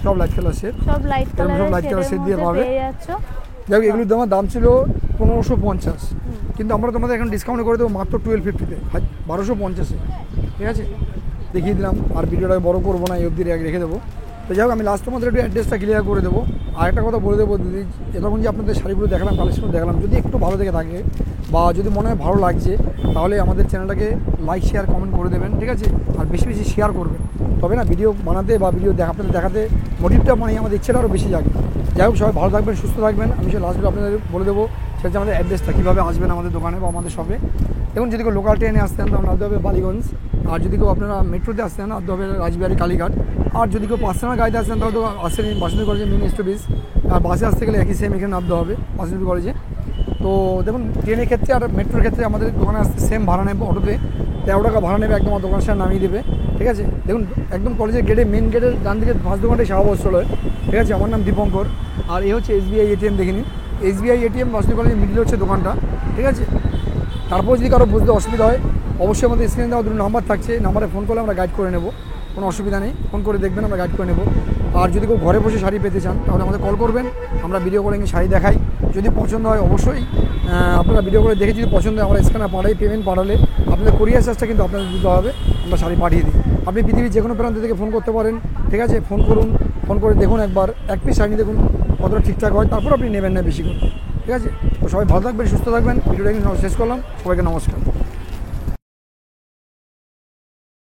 S2: সব লাইট কালার শেড।
S1: সব লাইট
S2: এরকম সব
S1: কালারের
S2: light color shade দিয়ে
S1: মধ্যে
S2: পাবে।
S1: পেয়ে যাচ্ছ।
S2: দেখো এগুলোর দাম ছিল 1550, কিন্তু আমরা তোমাদের এখন ডিসকাউন্ট করে দেবো মাত্র 1250-তে, 1250-এ। ঠিক আছে, দেখিয়ে দিলাম। আর ভিডিওটাকে বড় করবো না, এই অবধি রেখে দেবো। তো যাই হোক, আমি লাস্ট তোমাদের একটু অ্যাড্রেসটা ক্লিয়ার করে দেবো। আর একটা কথা বলে দেবো দিদি, যতক্ষণ যে আপনাদের শাড়িগুলো দেখালাম, কালেকশন দেখালাম, যদি একটু ভালো থেকে থাকে বা যদি মনে হয় ভালো লাগছে, তাহলে আমাদের চ্যানেলটাকে লাইক শেয়ার কমেন্ট করে দেবেন। ঠিক আছে, আর বেশি বেশি শেয়ার করবেন, তবে না ভিডিও বানাতে বা ভিডিও আপনাদের দেখাতে মোটিভটা মানে আমাদের ইচ্ছেটা আরও বেশি জাগে। যাই হোক, সবাই ভালো থাকবেন, সুস্থ থাকবেন। আমি সে লাস্ট ভিডিও আপনাদের বলে দেবো, সেটা হচ্ছে আমাদের অ্যাড্রেসটা, কীভাবে আসবেন আমাদের দোকানে বা আমাদের শপে। দেখুন, যদি কেউ লোকাল ট্রেনে আসতেন তাহলে আসতে হবে বালিগঞ্জ, আর যদি কেউ আপনারা মেট্রোতে আসতেন আসতে হবে রাজবিহারী কালীঘাট, আর যদি কেউ পার্সোনাল গাড়িতে আসতেন তাহলে তো আসেন বাসন্তী কলেজে মেন স্টপেজ। আর বাসে আসতে গেলে একই সেম এখানে নামতে হবে বাসন্তী কলেজে। তো দেখুন, ট্রেনের ক্ষেত্রে আর মেট্রোর ক্ষেত্রে আমাদের দোকানে আসতে সেম ভাড়া নেবে। অটোতে 13 টাকা ভাড়া নেবে, একদম আমার দোকানের সামনে নামিয়ে দেবে। ঠিক আছে, দেখুন একদম কলেজের গেটে, মেন গেটের ডান দিকে 5 দোকানটাই শাহবাজ চলে। ঠিক আছে। আমার নাম দীপঙ্কর, আর এই হচ্ছে SBI ATM দেখে নিন। SBI ATM বাসন্তী কলেজের মিডিলে হচ্ছে দোকানটা, ঠিক আছে। তারপর যদি কারো বুঝতে অসুবিধা হয় অবশ্যই আমাদের স্ক্রিনে দেওয়া দুটো নাম্বার থাকছে, নাম্বারে ফোন করলে আমরা গাইড করে নেব, কোনো অসুবিধা নেই। ফোন করে দেখবেন, আমরা গাইড করে নেব। আর যদি কেউ ঘরে বসে শাড়ি পেতে চান তাহলে আমাদের কল করবেন, আমরা ভিডিও করে শাড়ি দেখাই। যদি পছন্দ হয় অবশ্যই আপনারা ভিডিও করে দেখে যদি পছন্দ হয় আমরা স্ক্যানার পাঠাই, পেমেন্ট পাঠালে আপনাদের কোরিয়ার চার্জটা কিন্তু আপনাদের দিতে হবে, আমরা শাড়ি পাঠিয়ে দিই। আপনি পৃথিবীর যে কোনো প্রান্ত থেকে ফোন করতে পারেন, ঠিক আছে। ফোন করুন, ফোন করে দেখুন একবার, এক পিস শাড়ি দেখুন কতটা ঠিকঠাক হয়, তারপর আপনি নেবেন না বেশি করে, ঠিক আছে। তো সবাই ভালো থাকবেন, সুস্থ থাকবেন। ভিডিওটা কিন্তু শেষ করলাম, সবাইকে নমস্কার।